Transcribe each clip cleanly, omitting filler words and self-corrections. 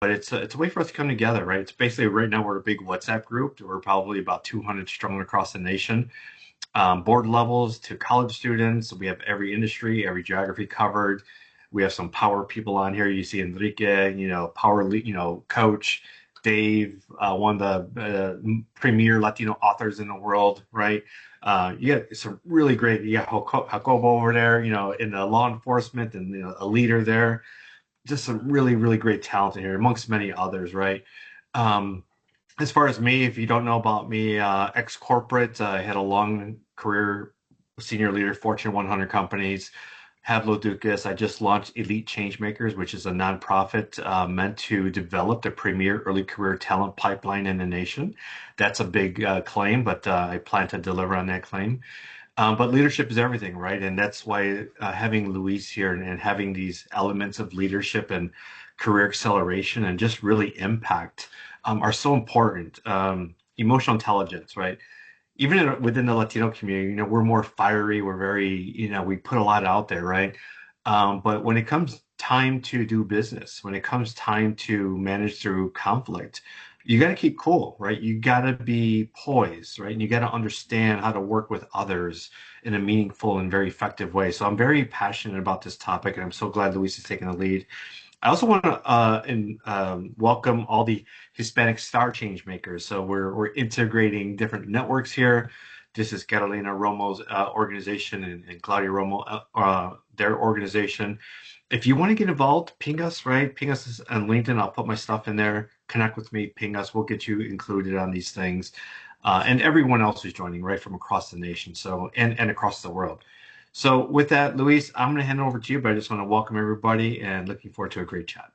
but it's a way for us to come together, right? It's basically right now we're a big WhatsApp group. We're probably about 200 strong across the nation, board levels to college students. We have every industry, every geography covered. We have some power people on here. You see Enrique, coach Dave, one of the premier Latino authors in the world, right? You got some really great. You got Jacobo over there, in the law enforcement and a leader there. Just some really, really great talent in here, amongst many others, right? Um, as far as me, if you don't know about me, ex-corporate, I had a long career, senior leader, Fortune 100 companies. Havlo Dukas, I just launched Elite Changemakers, which is a nonprofit meant to develop the premier early career talent pipeline in the nation. That's a big claim, but I plan to deliver on that claim. But leadership is everything, right? And that's why having Luis here and having these elements of leadership and career acceleration and just really impact are so important. Emotional intelligence, right? Even within the Latino community, we're more fiery. We're very, we put a lot out there, right? But when it comes time to do business, when it comes time to manage through conflict, you got to keep cool, right? You got to be poised, right? And you got to understand how to work with others in a meaningful and very effective way. So I'm very passionate about this topic, and I'm so glad Luis is taking the lead. I also want to welcome all the Hispanic star change makers. So we're integrating different networks here. This is Carolina Romo's organization and Claudia Romo, their organization. If you want to get involved, ping us, right? Ping us on LinkedIn. I'll put my stuff in there. Connect with me, ping us. We'll get you included on these things. And everyone else who's joining, right, from across the nation, so and across the world. So with that, Luis, I'm going to hand it over to you, but I just want to welcome everybody and looking forward to a great chat.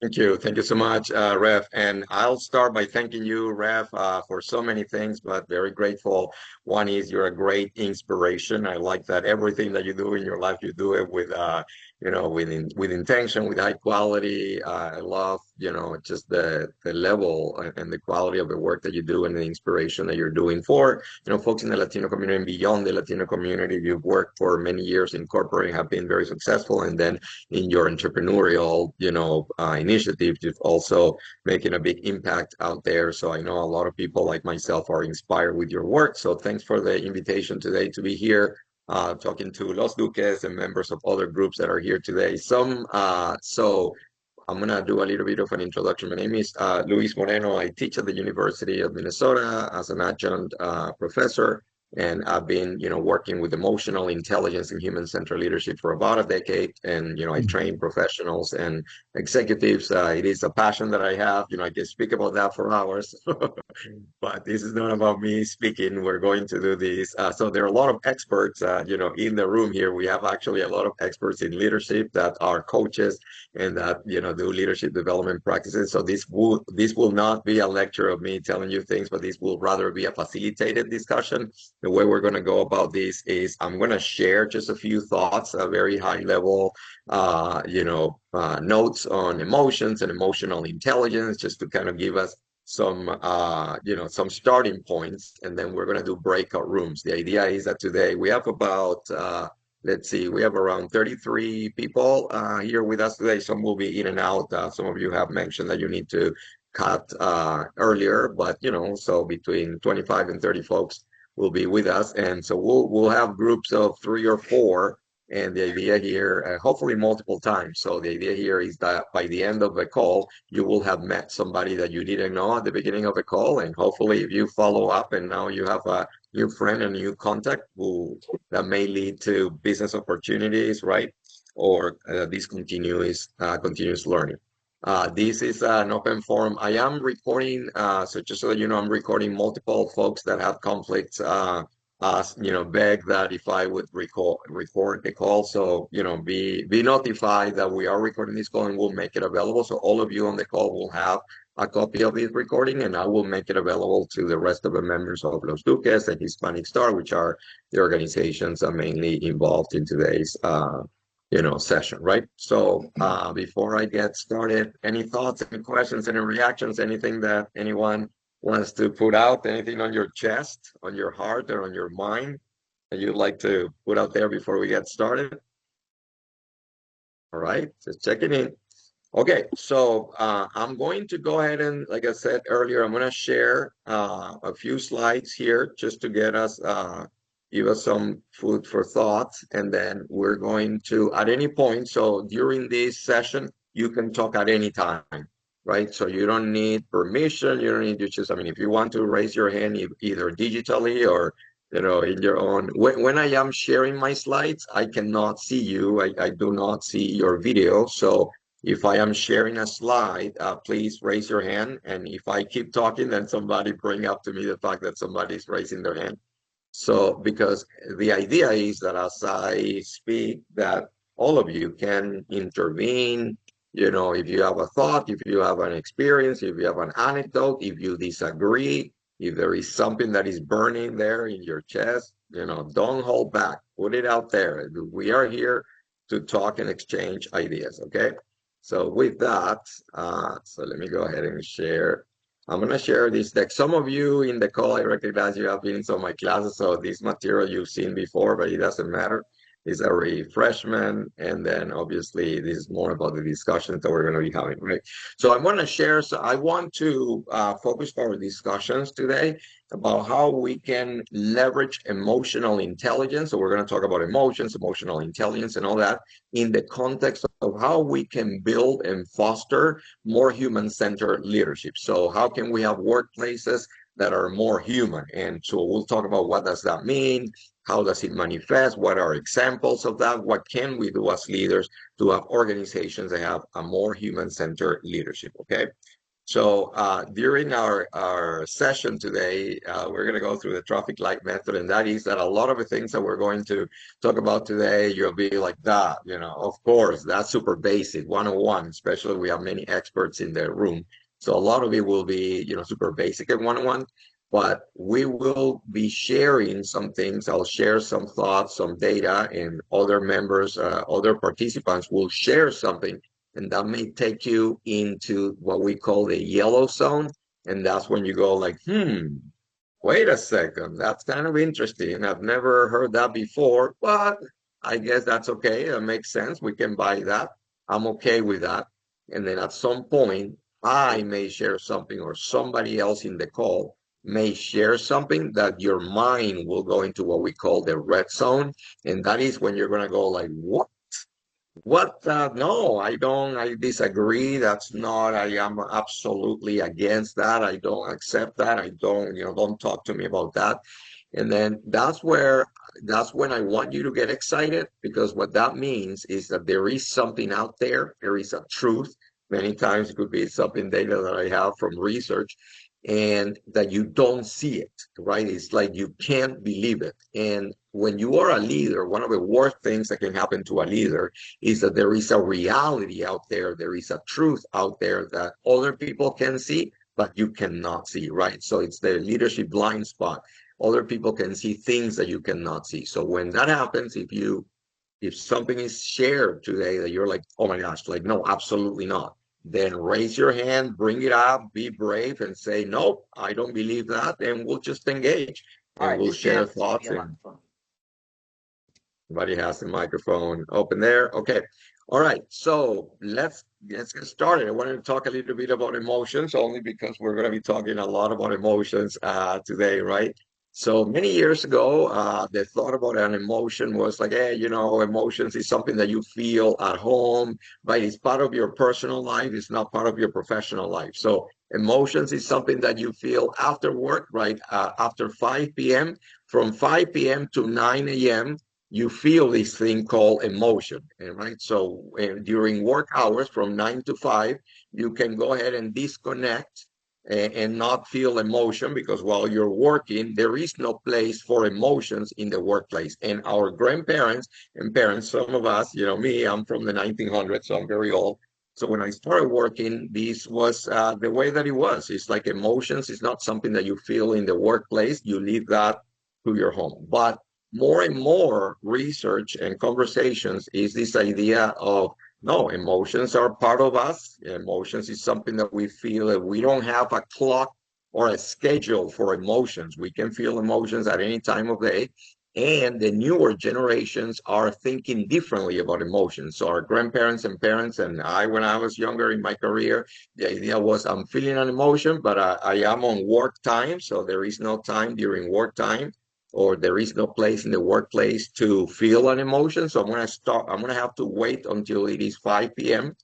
Thank you. Thank you so much, Ref. And I'll start by thanking you, Ref, for so many things, but very grateful. One is you're a great inspiration. I like that everything that you do in your life, you do it with, with intention, with high quality. I love, just the level and the quality of the work that you do and the inspiration that you're doing for, folks in the Latino community and beyond the Latino community. You've worked for many years in corporate, have been very successful, and then in your entrepreneurial, initiatives, you've also making a big impact out there. So I know a lot of people like myself are inspired with your work. So thanks for the invitation today to be here, talking to Los Duques and members of other groups that are here today. So I'm gonna do a little bit of an introduction. My name is Luis Moreno. I teach at the University of Minnesota as an adjunct professor. And I've been, working with emotional intelligence and human-centered leadership for about a decade. And, I train professionals and executives. It is a passion that I have. I can speak about that for hours, but this is not about me speaking. We're going to do this. So there are a lot of experts, in the room here. We have actually a lot of experts in leadership that are coaches and that, do leadership development practices. So this will not be a lecture of me telling you things, but this will rather be a facilitated discussion. The way we're going to go about this is I'm going to share just a few thoughts, a very high level, notes on emotions and emotional intelligence, just to kind of give us some starting points, and then we're going to do breakout rooms. The idea is that today we have about, let's see, we have around 33 people here with us today. Some will be in and out. Some of you have mentioned that you need to cut earlier, but so between 25 and 30 folks will be with us. And so we'll have groups of 3 or 4. And the idea here, hopefully multiple times. So the idea here is that by the end of the call, you will have met somebody that you didn't know at the beginning of the call. And hopefully if you follow up and now you have a new friend, a new contact that may lead to business opportunities, right? Or this continuous learning. This is an open forum. I am recording, so just so that you know, I'm recording multiple folks that have conflicts. Beg that if I would record the call, so be notified that we are recording this call and we'll make it available. So all of you on the call will have a copy of this recording, and I will make it available to the rest of the members of Los Duques and Hispanic Star, which are the organizations that are mainly involved in today's session, right? So before I get started, any thoughts, any questions, any reactions, anything that anyone wants to put out, anything on your chest, on your heart, or on your mind that you'd like to put out there before we get started? All right, just checking in. Okay, so I'm going to go ahead and, like I said earlier, I'm going to share a few slides here just to get us, give us some food for thought. And then we're going to, at any point, so during this session, you can talk at any time, right? So you don't need permission. You don't need to choose. I mean, if you want to raise your hand either digitally or, in your own. When I am sharing my slides, I cannot see you. I do not see your video. So if I am sharing a slide, please raise your hand. And if I keep talking, then somebody bring up to me the fact that somebody's raising their hand. So, because the idea is that as I speak, that all of you can intervene. If you have a thought, if you have an experience, if you have an anecdote, if you disagree, if there is something that is burning there in your chest, don't hold back. Put it out there. We are here to talk and exchange ideas, okay? So with that, so let me go ahead and share. I'm going to share this deck. Some of you in the call, I recognize you have been in some of my classes, so this material you've seen before, but it doesn't matter. It's a refreshment, and then obviously this is more about the discussions that we're going to be having, right? So I want to share, so I want to focus our discussions today about how we can leverage emotional intelligence. So we're going to talk about emotions, emotional intelligence, and all that in the context of how we can build and foster more human-centered leadership. So how can we have workplaces that are more human? And so we'll talk about what does that mean? How does it manifest? What are examples of that? What can we do as leaders to have organizations that have a more human-centered leadership? Okay. So during our session today, we're going to go through the traffic light method, and that is that a lot of the things that we're going to talk about today, you'll be like, that, of course, that's super basic, 101, especially we have many experts in the room. So a lot of it will be, super basic at 101, but we will be sharing some things. I'll share some thoughts, some data, and other members, other participants will share something and that may take you into what we call the yellow zone. And that's when you go like, wait a second, that's kind of interesting. I've never heard that before, but I guess that's okay. That makes sense. We can buy that. I'm okay with that. And then at some point, I may share something or somebody else in the call may share something that your mind will go into what we call the red zone. And that is when you're going to go like, what? What? No, I don't. I disagree. That's not. I am absolutely against that. I don't accept that. I don't. Don't talk to me about that. And then that's when I want you to get excited because what that means is that there is something out there. There is a truth. Many times it could be something data that I have from research and that you don't see it, right? It's like you can't believe it. And when you are a leader, one of the worst things that can happen to a leader is that there is a reality out there. There is a truth out there that other people can see, but you cannot see, right? So it's the leadership blind spot. Other people can see things that you cannot see. So when that happens, if something is shared today that you're like, oh my gosh, like, no, absolutely not, then raise your hand, bring it up, be brave and say, nope, I don't believe that. And we'll just engage All and right, we'll this share jam is to be thoughts a and microphone. everybody has the microphone open there. Okay. All right. So let's get started. I wanted to talk a little bit about emotions only because we're going to be talking a lot about emotions today, right? So many years ago, the thought about an emotion was like, hey, emotions is something that you feel at home, right? It's part of your personal life. It's not part of your professional life. So emotions is something that you feel after work, right? After 5 p.m., from 5 p.m. to 9 a.m., you feel this thing called emotion, right? So during work hours from 9 to 5, you can go ahead and disconnect and not feel emotion because while you're working, there is no place for emotions in the workplace. And our grandparents and parents, some of us, me, I'm from the 1900s, so I'm very old. So when I started working, this was the way that it was. It's like emotions is not something that you feel in the workplace. You leave that to your home. But more and more research and conversations is this idea of no, emotions are part of us. Emotions is something that we feel that we don't have a clock or a schedule for emotions. We can feel emotions at any time of day. And the newer generations are thinking differently about emotions. So our grandparents and parents and I, when I was younger in my career, the idea was I'm feeling an emotion, but I am on work time. So there is no time during work time, or there is no place in the workplace to feel an emotion. So I'm going to have to wait until it is 5 p.m.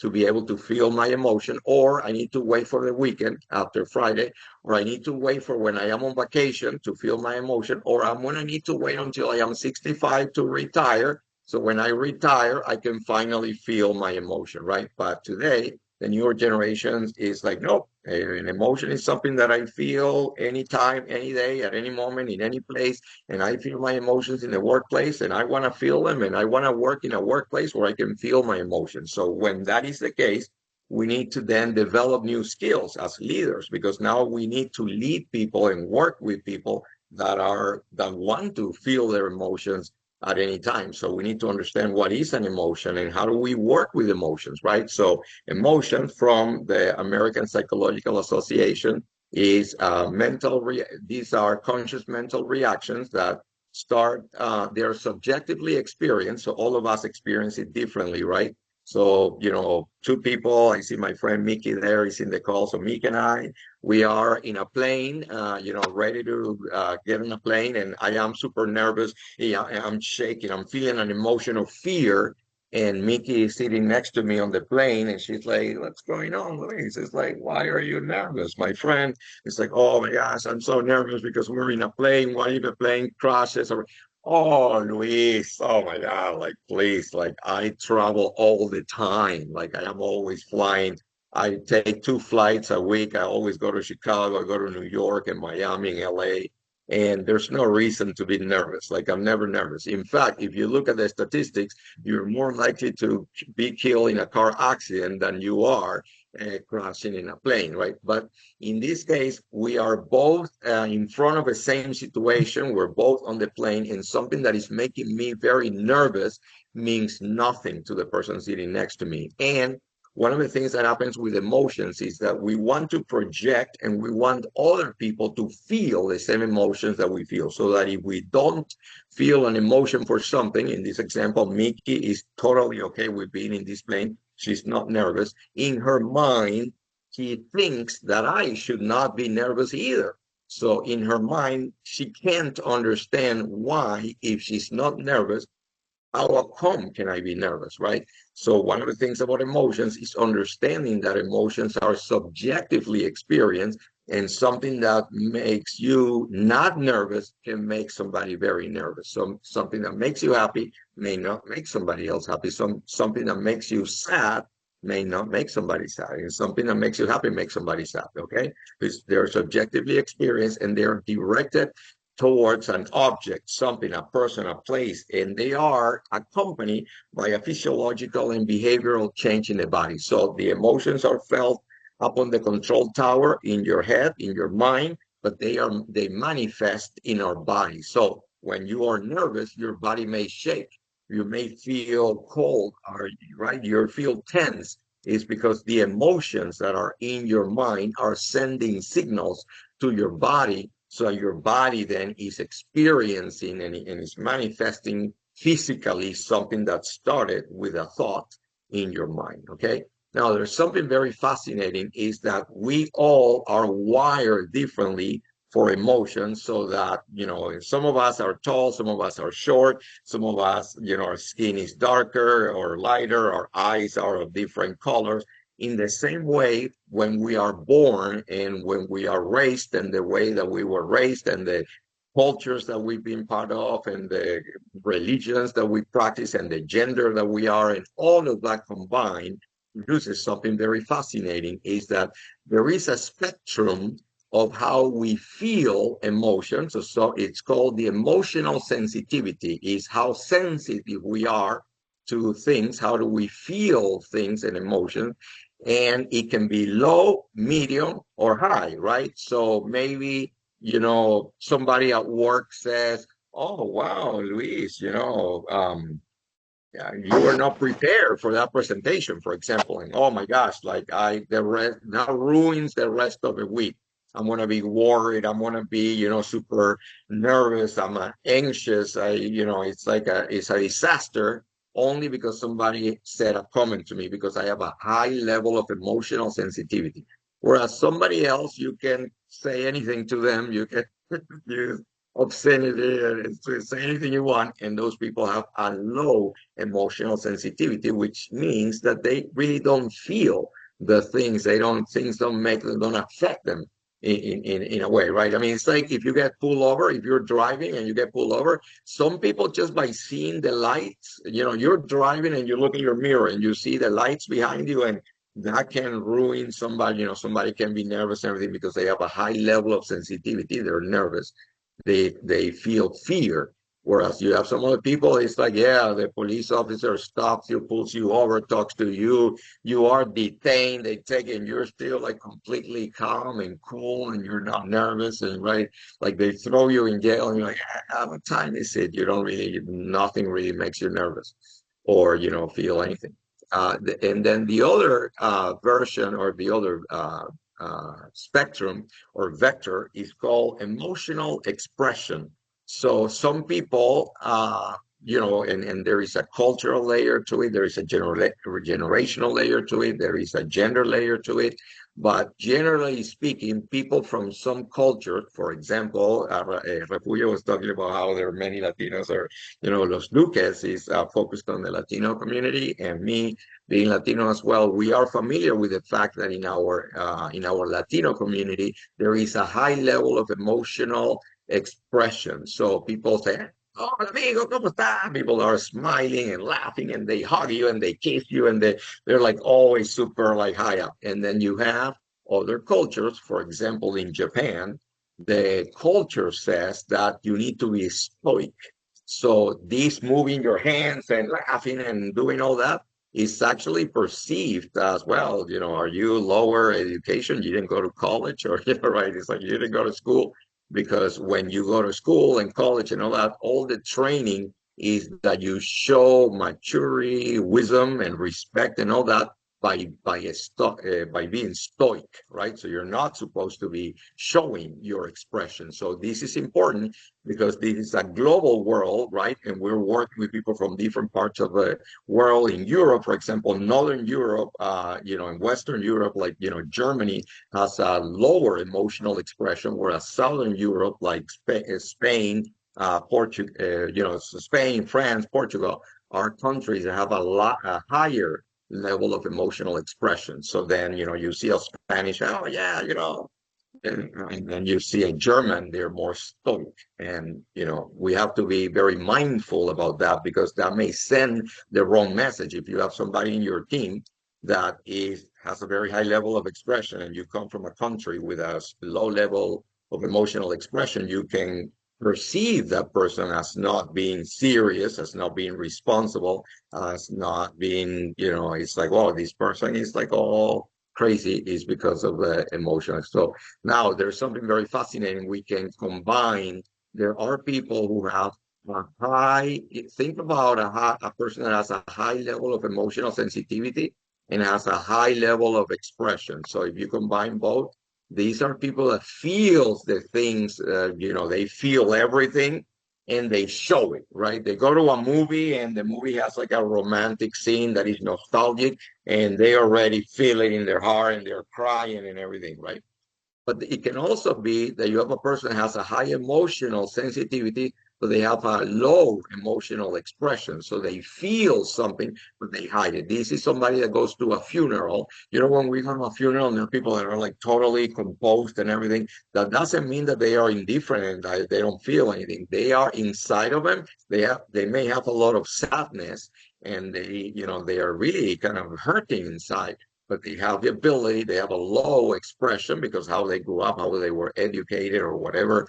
to be able to feel my emotion, or I need to wait for the weekend after Friday, or I need to wait for when I am on vacation to feel my emotion, or I'm going to need to wait until I am 65 to retire. So when I retire, I can finally feel my emotion, right? But today, the newer generations is like, nope, an emotion is something that I feel anytime, any day, at any moment, in any place. And I feel my emotions in the workplace, and I want to feel them, and I want to work in a workplace where I can feel my emotions. So when that is the case, we need to then develop new skills as leaders, because now we need to lead people and work with people that want to feel their emotions at any time. So we need to understand what is an emotion and how do we work with emotions, right? So emotion from the American Psychological Association is these are conscious mental reactions that start they're subjectively experienced, so all of us experience it differently, right? So, two people, I see my friend Mickey there, is in the call. So Mickey and I, we are in a plane, ready to get on a plane, and I am super nervous. Yeah, I'm shaking. I'm feeling an emotion of fear. And Mickey is sitting next to me on the plane, and she's like, "What's going on, Luis?" It's like, "Why are you nervous?" My friend is like, "Oh my gosh, I'm so nervous because we're in a plane. What if the plane crashes?" Or, "Oh, Luis, oh my God, like please, like I travel all the time. Like I am always flying. I take two flights a week. I always go to Chicago, I go to New York and Miami and LA. And there's no reason to be nervous. Like I'm never nervous. In fact, if you look at the statistics, you're more likely to be killed in a car accident than you are crashing in a plane, right? But in this case, we are both in front of the same situation. We're both on the plane, and something that is making me very nervous means nothing to the person sitting next to me. And one of the things that happens with emotions is that we want to project and we want other people to feel the same emotions that we feel. So that if we don't feel an emotion for something, in this example, Mickey is totally okay with being in this plane. She's not nervous. In her mind, she thinks that I should not be nervous either. So in her mind, she can't understand why, if she's not nervous, how come can I be nervous, right? So one of the things about emotions is understanding that emotions are subjectively experienced, and something that makes you not nervous can make somebody very nervous. So something that makes you happy may not make somebody else happy. Something that makes you sad may not make somebody sad. And something that makes you happy makes somebody sad, okay? Because they're subjectively experienced and they're directed towards an object, something, a person, a place, and they are accompanied by a physiological and behavioral change in the body. So the emotions are felt up on the control tower in your head, in your mind, but they manifest in our body. So when you are nervous, your body may shake. You may feel cold, or right, you feel tense. Is because the emotions that are in your mind are sending signals to your body, so your body then is experiencing and is manifesting physically something that started with a thought in your mind. Okay. Now, there's something very fascinating is that we all are wired differently for emotions, so that, some of us are tall, some of us are short, some of us, our skin is darker or lighter, our eyes are of different colors. In the same way, when we are born and when we are raised, and the way that we were raised, and the cultures that we've been part of, and the religions that we practice, and the gender that we are, and all of that combined produces something very fascinating, is that there is a spectrum of how we feel emotions. So it's called the emotional sensitivity, is how sensitive we are to things, how do we feel things and emotions. And it can be low, medium, or high, right? So maybe, somebody at work says, "Oh, wow, Luis, yeah, you were not prepared for that presentation," for example. And oh my gosh, like that ruins the rest of the week. I'm gonna be worried. I'm gonna be, super nervous. I'm anxious. It's a disaster only because somebody said a comment to me because I have a high level of emotional sensitivity. Whereas somebody else, you can say anything to them. You can use obscenity and say anything you want, and those people have a low emotional sensitivity, which means that they really don't feel the things. Things don't make them, don't affect them in a way, right? I mean, it's like if you get pulled over, if you're driving and you get pulled over, some people just by seeing the lights, you're driving and you look in your mirror and you see the lights behind you, and that can ruin somebody. Somebody can be nervous and everything because they have a high level of sensitivity. They're nervous. They feel fear. Whereas you have some other people, it's like, yeah, the police officer stops you, pulls you over, talks to you, you are detained, they take it, and you're still like completely calm and cool, and you're not nervous, and right, like they throw you in jail, and you're like, what time is it? You don't really, nothing really makes you nervous, or feel anything. And then the other version, or the other spectrum or vector, is called emotional expression. So some people, and there is a cultural layer to it, there is a generational layer to it, there is a gender layer to it. But generally speaking, people from some culture, for example, Refugio was talking about how there are many Latinos, or, Los Duques is focused on the Latino community, and me being Latino as well, we are familiar with the fact that in our Latino community, there is a high level of emotional expression. So people say, "Oh, amigo, ¿cómo está?" People are smiling and laughing, and they hug you and they kiss you, and they're like always super like high up. And then you have other cultures, for example, in Japan, the culture says that you need to be stoic. So this moving your hands and laughing and doing all that is actually perceived as, well, are you lower education? You didn't go to college, or, right? It's like you didn't go to school, because when you go to school and college and all that, all the training is that you show maturity, wisdom, and respect and all that by being stoic, right? So you're not supposed to be showing your expression. So this is important because this is a global world, right? And we're working with people from different parts of the world. In Europe, for example, Northern Europe, in Western Europe, like, Germany has a lower emotional expression, whereas Southern Europe, like Spain, Portugal, Spain, France, Portugal, are countries that have a higher level of emotional expression. So then, you see a Spanish, oh yeah, and then you see a German, they're more stoic. And, we have to be very mindful about that, because that may send the wrong message. If you have somebody in your team that has a very high level of expression, and you come from a country with a low level of emotional expression, you can perceive that person as not being serious, as not being responsible, as not being, it's like, oh, this person is like all crazy, is because of the emotion. So now, there's something very fascinating. We can combine. There are people who have a high, think about a person that has a high level of emotional sensitivity and has a high level of expression. So if you combine both, these are people that feels the things, they feel everything and they show it, right? They go to a movie and the movie has like a romantic scene that is nostalgic, and they already feel it in their heart and they're crying and everything, right? But it can also be that you have a person that has a high emotional sensitivity, but they have a low emotional expression. So they feel something, but they hide it. This is somebody that goes to a funeral. When we go to a funeral and there are people that are like totally composed and everything, that doesn't mean that they are indifferent and that they don't feel anything. They are inside of them. They may have a lot of sadness, and they are really kind of hurting inside, but they have the ability, they have a low expression because how they grew up, how they were educated, or whatever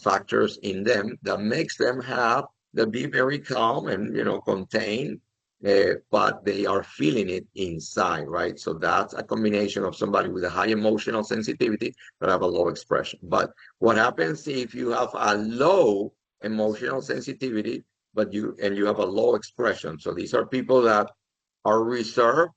factors in them that makes them have that be very calm and contained, but they are feeling it inside, right? So that's a combination of somebody with a high emotional sensitivity but have a low expression. But what happens if you have a low emotional sensitivity, but you have a low expression? So these are people that are reserved,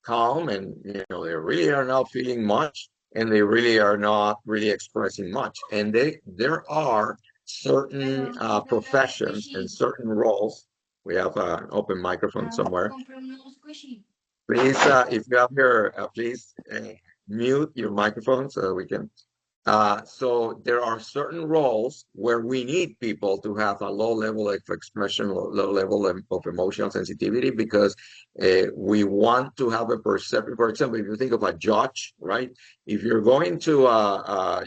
calm, and they really are not feeling much, and they really are not really expressing much. And there are certain professions and certain roles. We have an open microphone somewhere. Please, if you have your, please mute your microphone so we can. So there are certain roles where we need people to have a low level of expression, low level of emotional sensitivity, because we want to have a perception. For example, if you think of a judge, right? If you're going to,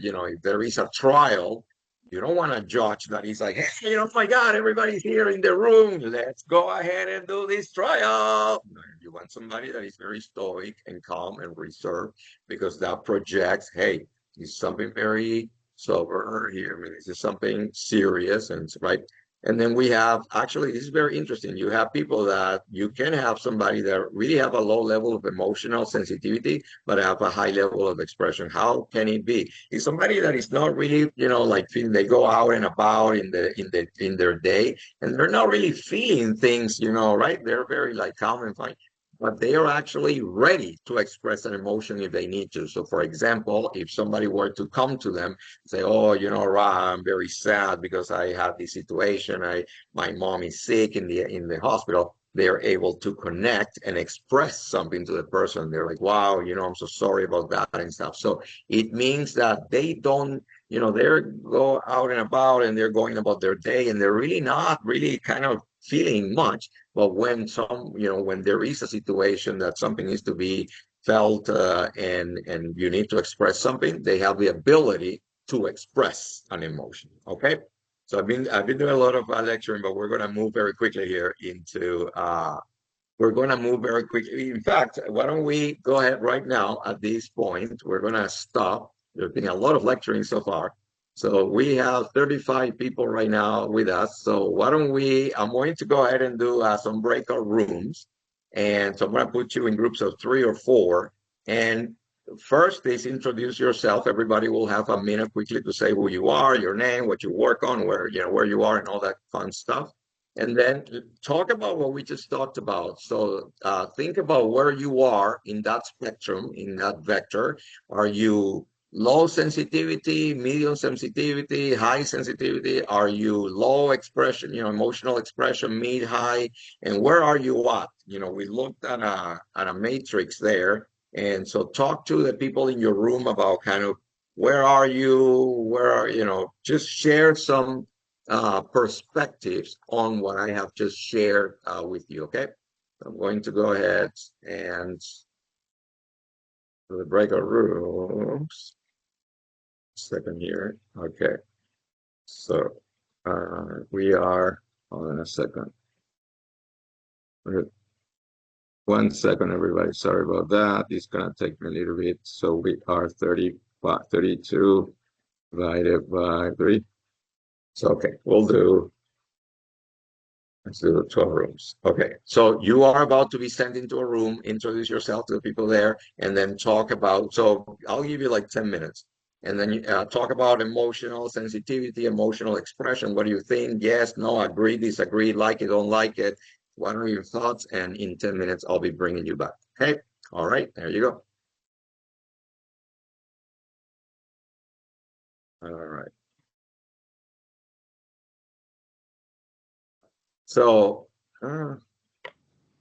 if there is a trial, you don't want a judge that is like, hey, oh my God, everybody's here in the room. Let's go ahead and do this trial. No, you want somebody that is very stoic and calm and reserved, because that projects, hey, it's something very sober here. I mean, this is something serious, and right. And then we have, actually, this is very interesting. You have people that you can have somebody that really have a low level of emotional sensitivity, but have a high level of expression. How can it be? It's somebody that is not really, like feeling, they go out and about in their day, and they're not really feeling things, right? They're very like calm and fine, but they are actually ready to express an emotion if they need to. So, for example, if somebody were to come to them, say, "Oh, Ra, I'm very sad because I had this situation. My mom is sick in the hospital." They are able to connect and express something to the person. They're like, "Wow, I'm so sorry about that," and stuff. So it means that they don't, they're go out and about and they're going about their day, and they're really not really kind of feeling much. But when there is a situation that something needs to be felt, and you need to express something, they have the ability to express an emotion. Okay. So I've been doing a lot of lecturing, but we're going to move very quickly here into we're going to move very quickly. In fact, why don't we go ahead right now at this point? We're going to stop. There's been a lot of lecturing so far. So we have 35 people right now with us. So why don't I'm going to go ahead and do some breakout rooms. And so I'm going to put you in groups of 3 or 4. And first is introduce yourself. Everybody will have a minute quickly to say who you are, your name, what you work on, where you are, and all that fun stuff. And then talk about what we just talked about. So think about where you are in that spectrum, in that vector. Are you low sensitivity, medium sensitivity, high sensitivity? Are you low expression, emotional expression, mid, high? And where are you at? We looked at a matrix there. And so talk to the people in your room about kind of where are you, just share some perspectives on what I have just shared with you. Okay, I'm going to go ahead and do the breakout rooms. Second here. Okay, so we are. Hold on a second. 1 second, everybody. Sorry about that. It's gonna take me a little bit. So we are 32 divided by 3. So okay, we'll do. Let's do 12 rooms. Okay, so you are about to be sent into a room, introduce yourself to the people there, and then talk about. So I'll give you like 10 minutes. And then talk about emotional sensitivity, emotional expression. What do you think? Yes, no, agree, disagree, like it, don't like it. What are your thoughts? And in 10 minutes, I'll be bringing you back. Okay, all right, there you go. All right. So,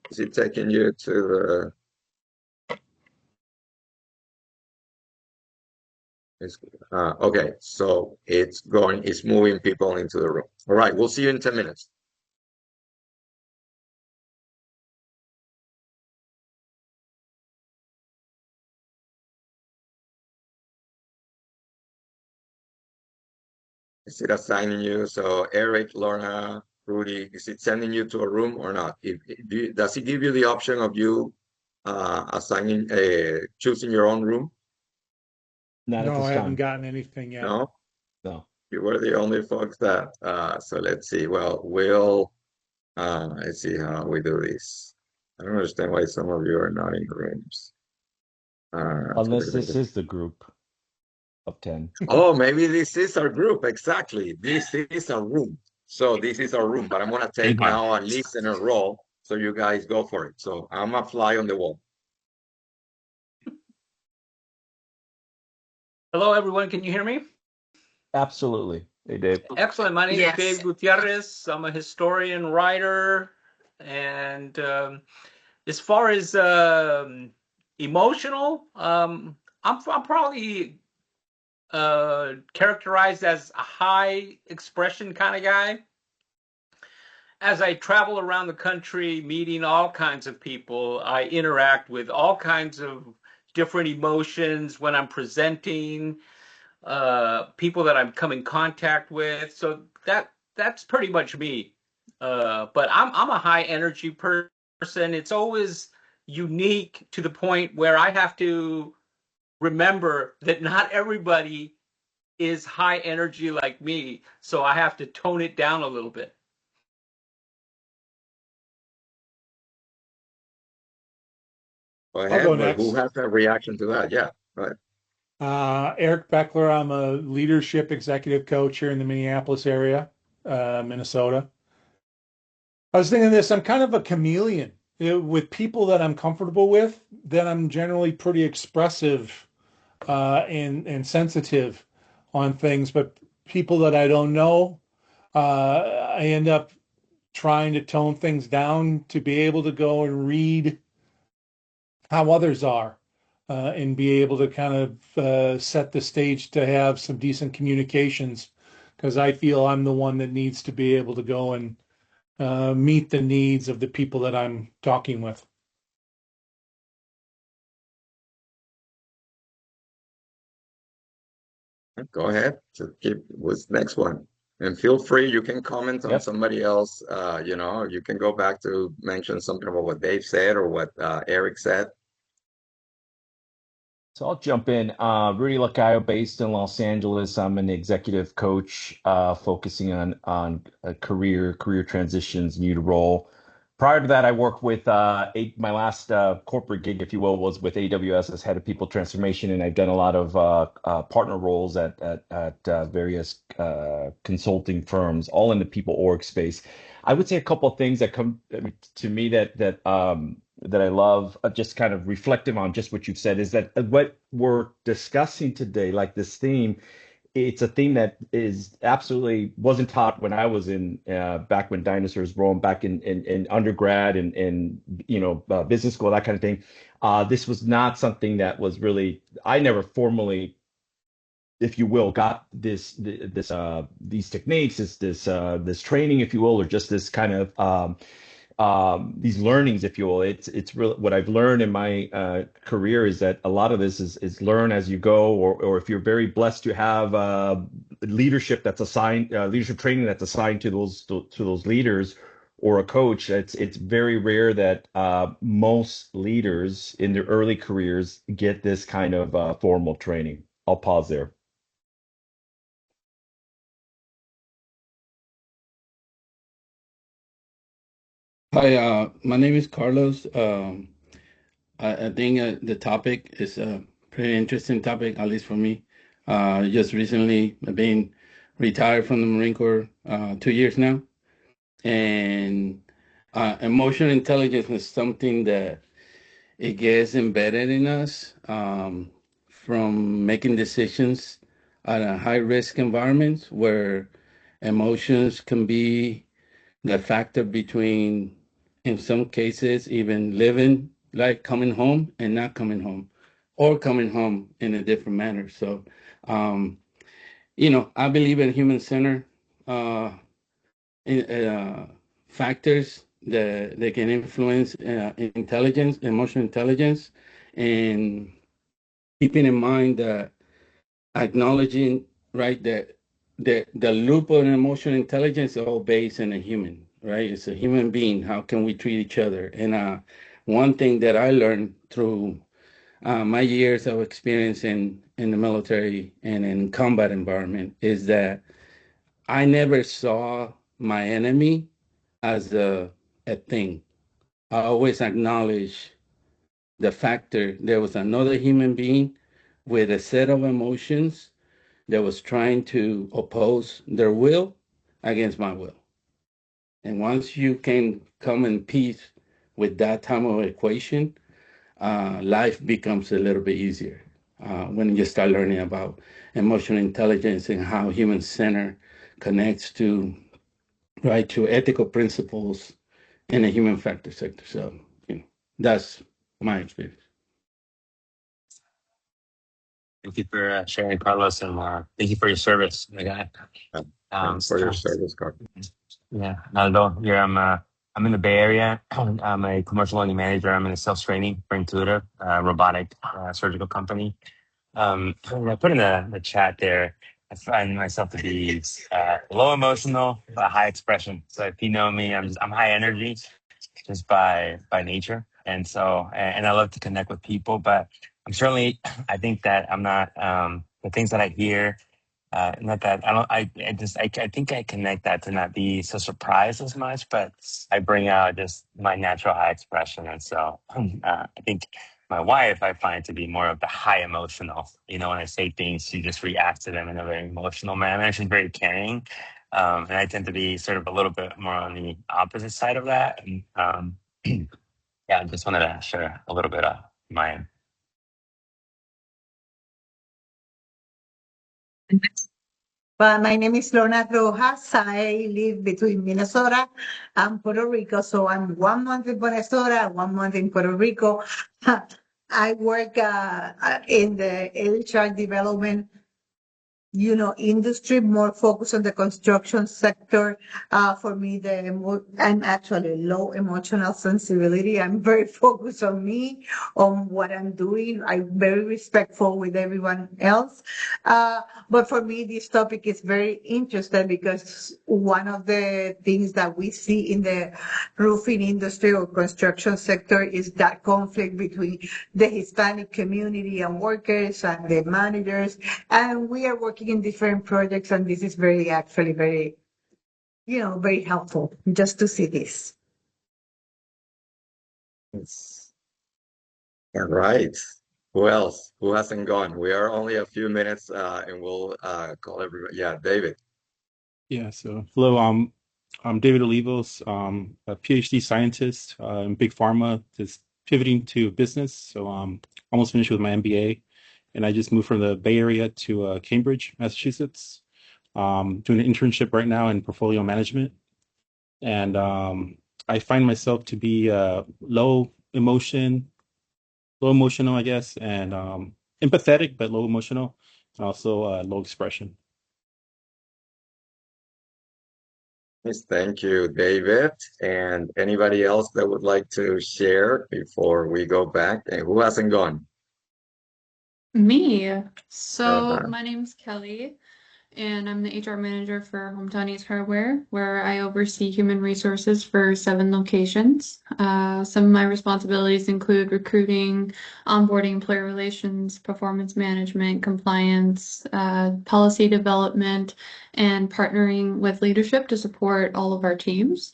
is it taking you to the? It's, okay, so it's moving people into the room. All right, we'll see you in 10 minutes. Is it assigning you? So Eric, Lorna, Rudy, is it sending you to a room or not? Does it give you the option of you choosing your own room? Not at No, this I haven't time. gotten anything yet. No? No. You were the only folks that, so let's see. Well, let's see how we do this. I don't understand why some of you are not in rooms. Unless this is the group of 10. Oh, maybe this is our group. Exactly. This is our room. So this is our room, but I'm gonna take Big one. now a listener role. So you guys go for it. So I'm a fly on the wall. Hello, everyone. Can you hear me? Absolutely. Hey, Dave. Excellent. My name is Yes. Dave Gutierrez. I'm a historian, writer, and as far as emotional, I'm probably characterized as a high expression kind of guy. As I travel around the country, meeting all kinds of people, I interact with all kinds of different emotions when I'm presenting, people that I'm come in contact with. So that's pretty much me. But I'm a high energy person. It's always unique to the point where I have to remember that not everybody is high energy like me. So I have to tone it down a little bit. Go I'll go ahead. Well, who next. has a reaction to that? Yeah. Go ahead. Eric Beckler. I'm a leadership executive coach here in the Minneapolis area, Minnesota. I was thinking this, I'm kind of a chameleon. With people that I'm comfortable with, then I'm generally pretty expressive and sensitive on things. But people that I don't know, I end up trying to tone things down to be able to go and read how others are and be able to kind of set the stage to have some decent communications because I feel I'm the one that needs to be able to go and meet the needs of the people that I'm talking with. Go ahead. To keep with next one. And feel free, you can comment on Yep. somebody else. You can go back to mention something about what Dave said or what Eric said. So I'll jump in. Rudy Lacayo, based in Los Angeles. I'm an executive coach, focusing on career transitions, new to role. Prior to that, I worked with my last corporate gig, if you will, was with AWS as head of people transformation, and I've done a lot of partner roles at various consulting firms, all in the people org space. I would say a couple of things that come to me that I love, just kind of reflective on just what you've said, is that what we're discussing today, like this theme, it's a theme that is absolutely wasn't taught when I was in back when dinosaurs roamed back in undergrad and business school, that kind of thing. This was not something that was really, I never formally, if you will, got these techniques, this training, if you will, or just this kind of these learnings, if you will. It's really what I've learned in my career is that a lot of this is learn as you go, or if you're very blessed to have leadership that's assigned, leadership training that's assigned to those leaders, or a coach. It's very rare that most leaders in their early careers get this kind of formal training. I'll pause there. Hi, my name is Carlos. I think the topic is a pretty interesting topic, at least for me. Just recently, I've been retired from the Marine Corps 2 years now, and emotional intelligence is something that it gets embedded in us from making decisions at a high risk environments where emotions can be the factor between, in some cases, even living, like coming home and not coming home, or coming home in a different manner. So, I believe in human-centered uh, factors that they can influence intelligence, emotional intelligence, and keeping in mind that acknowledging, right, that the loop of emotional intelligence is all based in a human, right? It's a human being. How can we treat each other? And one thing that I learned through my years of experience in the military and in combat environment is that I never saw my enemy as a thing. I always acknowledge the factor there was another human being with a set of emotions that was trying to oppose their will against my will. And once you can come in peace with that type of equation, life becomes a little bit easier. when you start learning about emotional intelligence and how human center connects to ethical principles in the human factor sector. So, that's my experience. Thank you for sharing, Carlos, and thank you for your service, my guy. Thanks for your service, Carl. Yeah, Naldo, here I'm in the Bay Area. I'm a commercial learning manager. I'm in a sales training for Intuitive, robotic surgical company. I put in the chat there. I find myself to be low emotional, but high expression. So if you know me, I'm high energy, just by nature, and so and I love to connect with people. But I'm certainly, I think that I'm not the things that I hear. Not that I don't. I think I connect that to not be so surprised as much, but I bring out just my natural high expression, and so I think my wife I find to be more of the high emotional. You know, when I say things, she just reacts to them in a very emotional manner. She's very caring, and I tend to be sort of a little bit more on the opposite side of that. And yeah, I just wanted to share a little bit of my. But my name is Lorna Rojas. I live between Minnesota and Puerto Rico. So I'm 1 month in Minnesota, 1 month in Puerto Rico. I work in the HR development, industry, more focused on the construction sector. For me, I'm actually low emotional sensibility. I'm very focused on me, on what I'm doing. I'm very respectful with everyone else. But for me, this topic is very interesting because one of the things that we see in the roofing industry or construction sector is that conflict between the Hispanic community and workers and the managers. And we are working in different projects, and this is actually very, very helpful just to see this. Yes. All right. Who else? Who hasn't gone? We are only a few minutes, and we'll call everybody. Yeah, David. Yeah, so hello, I'm David Olivos, a PhD scientist in big pharma, just pivoting to business. So almost finished with my MBA, and I just moved from the Bay Area to Cambridge, Massachusetts. Doing an internship right now in portfolio management, and I find myself to be low emotional, I guess, and empathetic but low emotional, and also low expression. Yes, thank you, David. And anybody else that would like to share before we go back? And who hasn't gone? Me. So Uh-huh. my name's Kelly, and I'm the HR manager for Hometown East Hardware, where I oversee human resources for 7 locations. Some of my responsibilities include recruiting, onboarding, employer relations, performance management, compliance, policy development, and partnering with leadership to support all of our teams.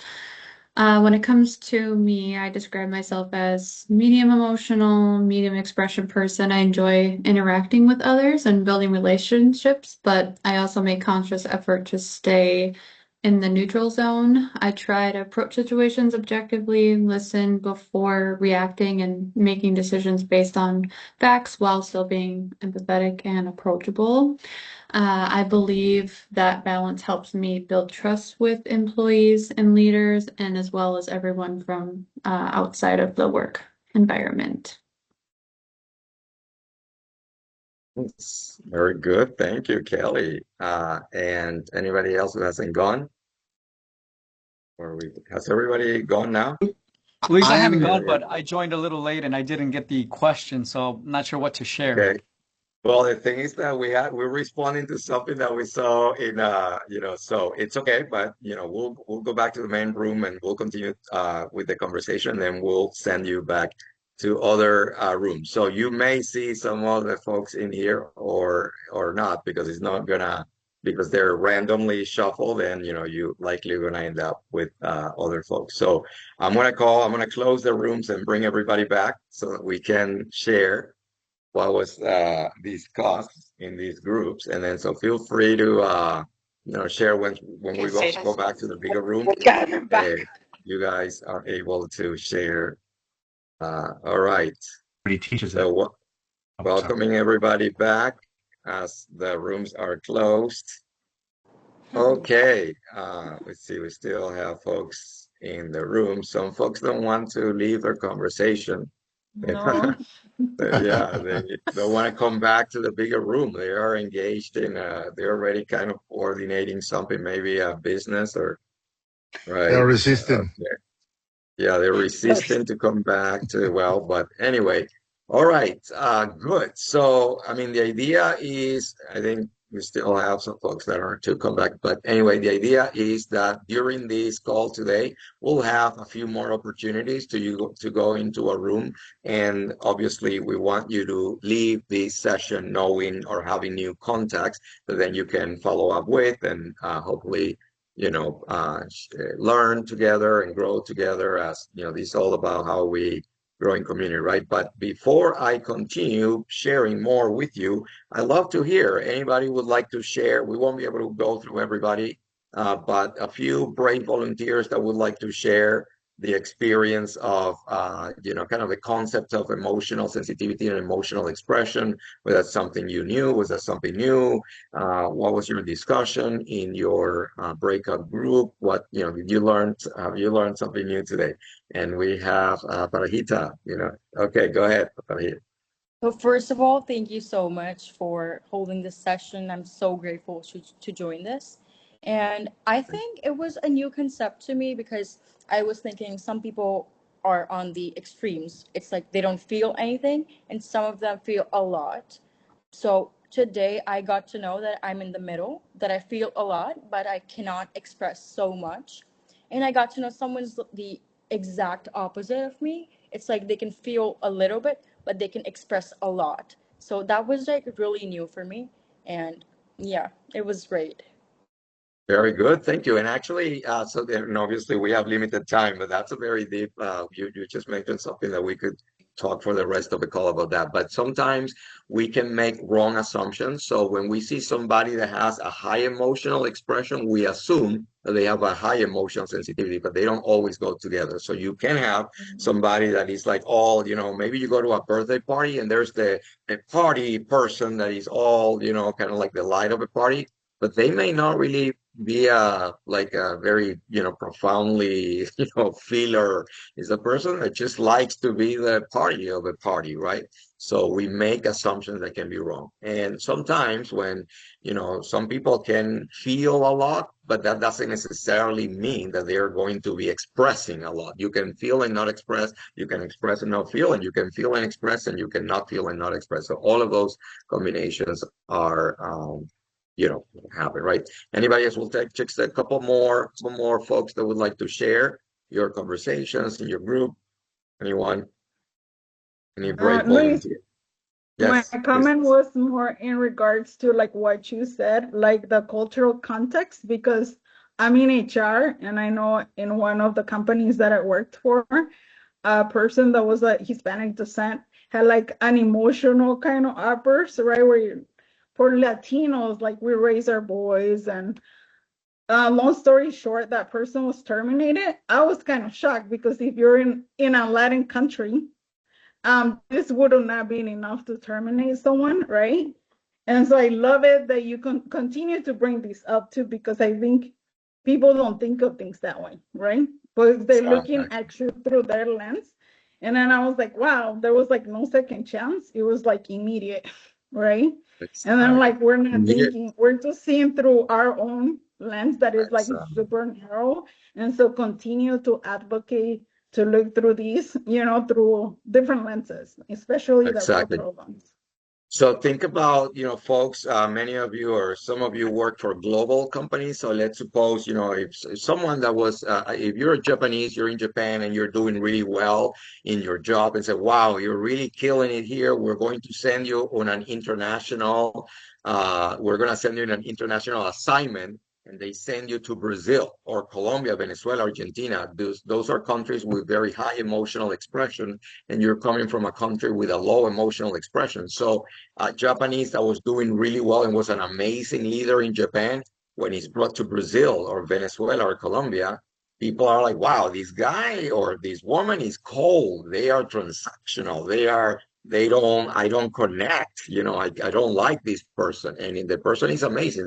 When it comes to me, I describe myself as medium emotional, medium expression person. I enjoy interacting with others and building relationships, but I also make conscious effort to stay in the neutral zone. I try to approach situations objectively, listen before reacting, and making decisions based on facts while still being empathetic and approachable. I believe that balance helps me build trust with employees and leaders, and as well as everyone from outside of the work environment. Yes, very good. Thank you, Kelly. And anybody else who hasn't gone? Has everybody gone now? Luis, I haven't Yeah, gone, yeah. but I joined a little late and I didn't get the question, so I'm not sure what to share. Okay. Well, the thing is that we're responding to something that we saw in so it's okay, but we'll go back to the main room and we'll continue with the conversation, then we'll send you back to other rooms. So you may see some other folks in here or not because it's not gonna because they're randomly shuffled and you likely gonna end up with other folks. So I'm gonna close the rooms and bring everybody back so that we can share what was discussed in these groups, and then so feel free to share when we go back to the bigger room. You guys are able to share. All right. He teaches So it. what? Welcoming everybody back as the rooms are closed. Okay, let's see, we still have folks in the room. Some folks don't want to leave their conversation. No. Yeah, they don't want to come back to the bigger room. They are engaged in, they're already kind of coordinating something, maybe a business or, They're right? resisting. Okay. Yeah, they're resistant to come back to, well, but anyway, all right, good. So, I mean, the idea is, I think we still have some folks that are to come back, but anyway, the idea is that during this call today, we'll have a few more opportunities to go into a room, and obviously, we want you to leave this session knowing or having new contacts that then you can follow up with, and hopefully learn together and grow together. As you know, this is all about how we grow in community, right? But before I continue sharing more with you, I love to hear anybody would like to share. We won't be able to go through everybody, but a few brave volunteers that would like to share the experience of, kind of the concept of emotional sensitivity and emotional expression. Was that something you knew? Was that something new? What was your discussion in your breakout group? What, did you learn? Have you learned something new today? And we have Parajita, Okay, go ahead, Parajita. So first of all, thank you so much for holding this session. I'm so grateful to join this. And I think it was a new concept to me because I was thinking some people are on the extremes. It's like they don't feel anything, and some of them feel a lot. So today I got to know that I'm in the middle, that I feel a lot, but I cannot express so much. And I got to know someone's the exact opposite of me. It's like they can feel a little bit, but they can express a lot. So that was like really new for me. And yeah, it was great. Very good, thank you. And actually, and obviously we have limited time, but that's a very deep. You just mentioned something that we could talk for the rest of the call about that. But sometimes we can make wrong assumptions. So when we see somebody that has a high emotional expression, we assume that they have a high emotional sensitivity, but they don't always go together. So you can have somebody that is like all, maybe you go to a birthday party and there's the party person that is all, kind of like the light of a party, but they may not really be like a very profoundly feeler. Is a person that just likes to be the party of a party, right? So we make assumptions that can be wrong. And sometimes when some people can feel a lot, but that doesn't necessarily mean that they're going to be expressing a lot. You can feel and not express, you can express and not feel, and you can feel and express, and you can not feel and not express. So all of those combinations are happen, right? Anybody else will take just a some more folks that would like to share your conversations in your group. Anyone? Any brave Luis, volunteer? my Yes, Chris. comment was more in regards to like what you said, like the cultural context, because I'm in HR and I know in one of the companies that I worked for, a person that was a Hispanic descent had like an emotional kind of outburst, right? For Latinos, like we raise our boys and long story short, that person was terminated. I was kind of shocked because if you're in a Latin country, this would have not been enough to terminate someone, right? And so I love it that you can continue to bring this up too, because I think people don't think of things that way, right? But they're looking at you through their lens. And then I was like, wow, there was like no second chance. It was like immediate, right? And then like we're not Yeah, thinking, we're just seeing through our own lens that is like that's, super narrow. And so continue to advocate to look through these, through different lenses, especially the exactly. cultural ones. So think about, folks, many of you or some of you work for global companies. So let's suppose, if someone that was, if you're a Japanese, you're in Japan and you're doing really well in your job and say, wow, you're really killing it here. We're going to send you on an international, we're going to send you an international assignment. And they send you to Brazil or Colombia, Venezuela, Argentina. Those are countries with very high emotional expression, and you're coming from a country with a low emotional expression. So Japanese that was doing really well and was an amazing leader in Japan, when he's brought to Brazil or Venezuela or Colombia, people are like, wow, this guy or this woman is cold. They are transactional. They are I don't connect, I don't like this person. And the person is amazing.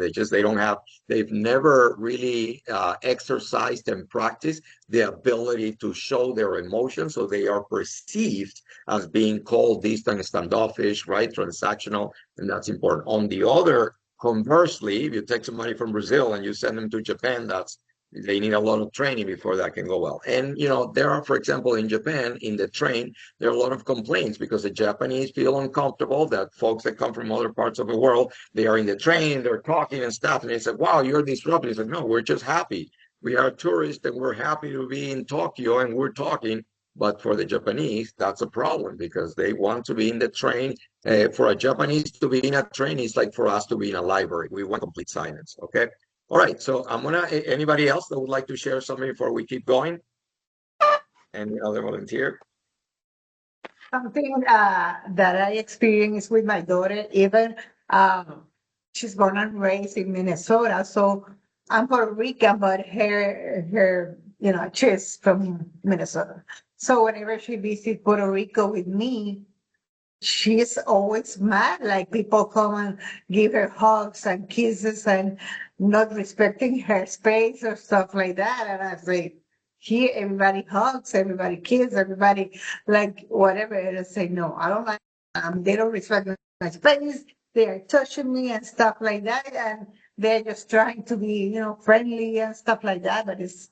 They've never really exercised and practiced the ability to show their emotions. So they are perceived as being cold, distant, standoffish, right? Transactional. And that's important. On the other, conversely, if you take somebody from Brazil and you send them to Japan, they need a lot of training before that can go well. And, there are, for example, in Japan, in the train, there are a lot of complaints because the Japanese feel uncomfortable that folks that come from other parts of the world, they are in the train, they're talking and stuff. And they say, wow, you're disrupting. It's like, no, we're just happy. We are tourists and we're happy to be in Tokyo and we're talking. But for the Japanese, that's a problem because they want to be in the train. For a Japanese to be in a train is like for us to be in a library. We want complete silence. Okay. All right. So anybody else that would like to share something before we keep going? Any other volunteer? Something that I experienced with my daughter, even she's born and raised in Minnesota, so I'm Puerto Rican, but she's from Minnesota. So whenever she visits Puerto Rico with me, she's always mad. Like people come and give her hugs and kisses and not respecting her space or stuff like that. And I say, here everybody hugs, everybody kisses, everybody like whatever. And I say, no, I don't like. They don't respect my space. They are touching me and stuff like that, and they're just trying to be, friendly and stuff like that. But it's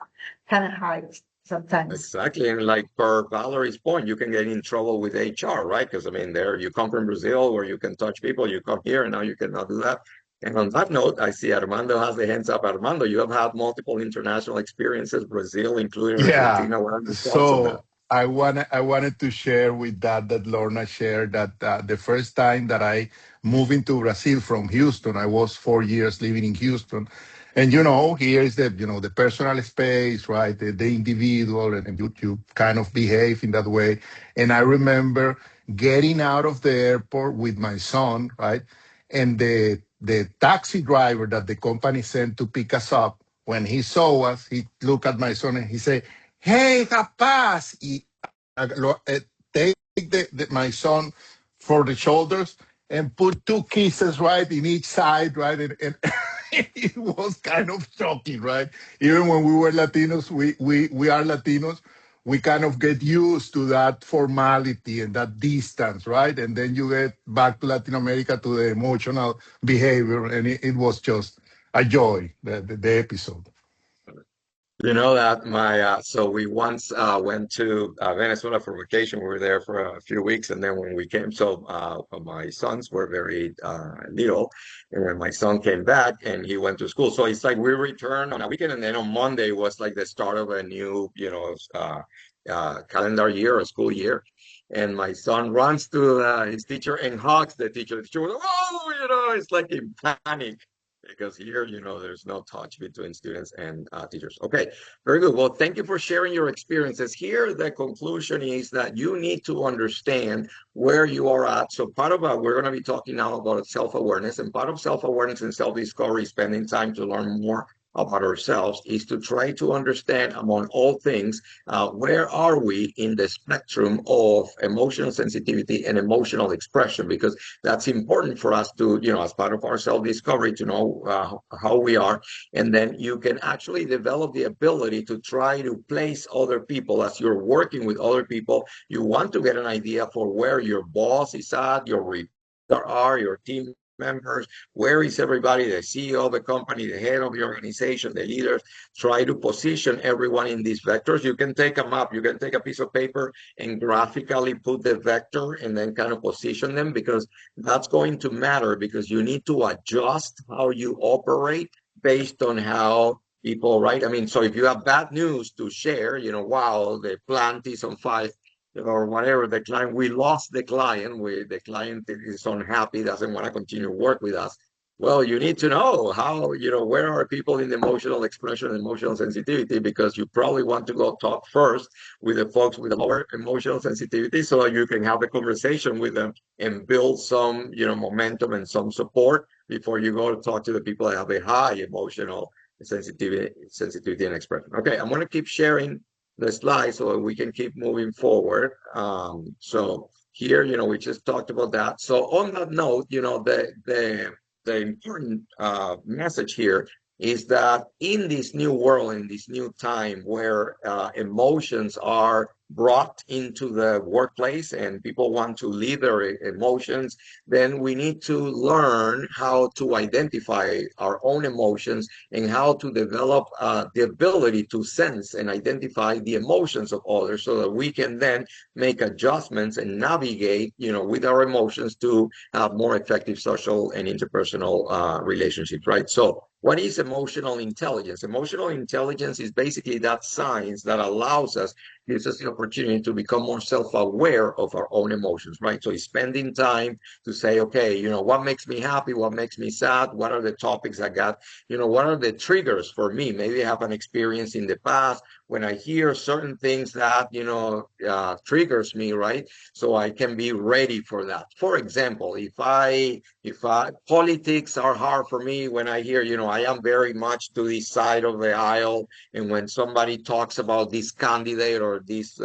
kind of hard sometimes. Exactly. And like per Valerie's point, you can get in trouble with HR, right? Because I mean, there you come from Brazil where you can touch people, you come here and now you cannot do that. And on that note, I see Armando has the hands up. Armando, you have had multiple international experiences, Brazil, including Yeah. Argentina. What are your thoughts on that? So I wanted to share with that Lorna shared that the first time that I moved into Brazil from Houston, I was 4 years living in Houston. And here is the personal space, right? The individual, and you kind of behave in that way. And I remember getting out of the airport with my son, right? And the taxi driver that the company sent to pick us up, when he saw us, he looked at my son and he said, "Hey, rapaz!" Take my son for the shoulders and put two kisses right in each side, right? And it was kind of shocking, right? Even when we were Latinos, we are Latinos, we kind of get used to that formality and that distance, right? And then you get back to Latin America to the emotional behavior, and it was just a joy, the episode. You know that so we once went to Venezuela for vacation. We were there for a few weeks, and then when we came, my sons were very little, and when my son came back and he went to school, so it's like we returned on a weekend, and then on Monday was like the start of a new, calendar year or school year. And my son runs to his teacher and hugs the teacher. The teacher was, oh, it's like in panic because here, there's no touch between students and teachers. Okay, very good. Well, thank you for sharing your experiences. Here, the conclusion is that you need to understand where you are at. So part of we're going to be talking now about self-awareness, and part of self-awareness and self-discovery, spending time to learn more about ourselves, is to try to understand, among all things, where are we in the spectrum of emotional sensitivity and emotional expression, because that's important for us to, as part of our self-discovery, to know how we are. And then you can actually develop the ability to try to place other people as you're working with other people. You want to get an idea for where your boss is at, your team members, where is everybody, the CEO of the company, the head of the organization, the leaders. Try to position everyone in these vectors. You can take a map, you can take a piece of paper and graphically put the vector and then kind of position them, because that's going to matter, because you need to adjust how you operate based on how people, right? I mean, so if you have bad news to share, wow, the plant is on fire, or whatever, we lost the client, the client is unhappy, doesn't want to continue work with us. Well, you need to know how, where are people in the emotional expression and emotional sensitivity, because you probably want to go talk first with the folks with the lower emotional sensitivity so you can have a conversation with them and build some, momentum and some support before you go to talk to the people that have a high emotional sensitivity and expression. Okay, I'm going to keep sharing the slide so we can keep moving forward. So here, we just talked about that. So on that note, the important message here is that in this new world, in this new time where emotions are brought into the workplace and people want to lead their emotions, then we need to learn how to identify our own emotions and how to develop the ability to sense and identify the emotions of others so that we can then make adjustments and navigate, with our emotions to have more effective social and interpersonal relationships, right? So what is emotional intelligence? Emotional intelligence is basically that science that allows us, gives us the opportunity to become more self-aware of our own emotions, right? So spending time to say, okay, what makes me happy? What makes me sad? What are the topics I got? What are the triggers for me? Maybe I have an experience in the past when I hear certain things that, triggers me, right? So I can be ready for that. For example, if politics are hard for me when I hear, I am very much to the side of the aisle. And when somebody talks about this candidate or this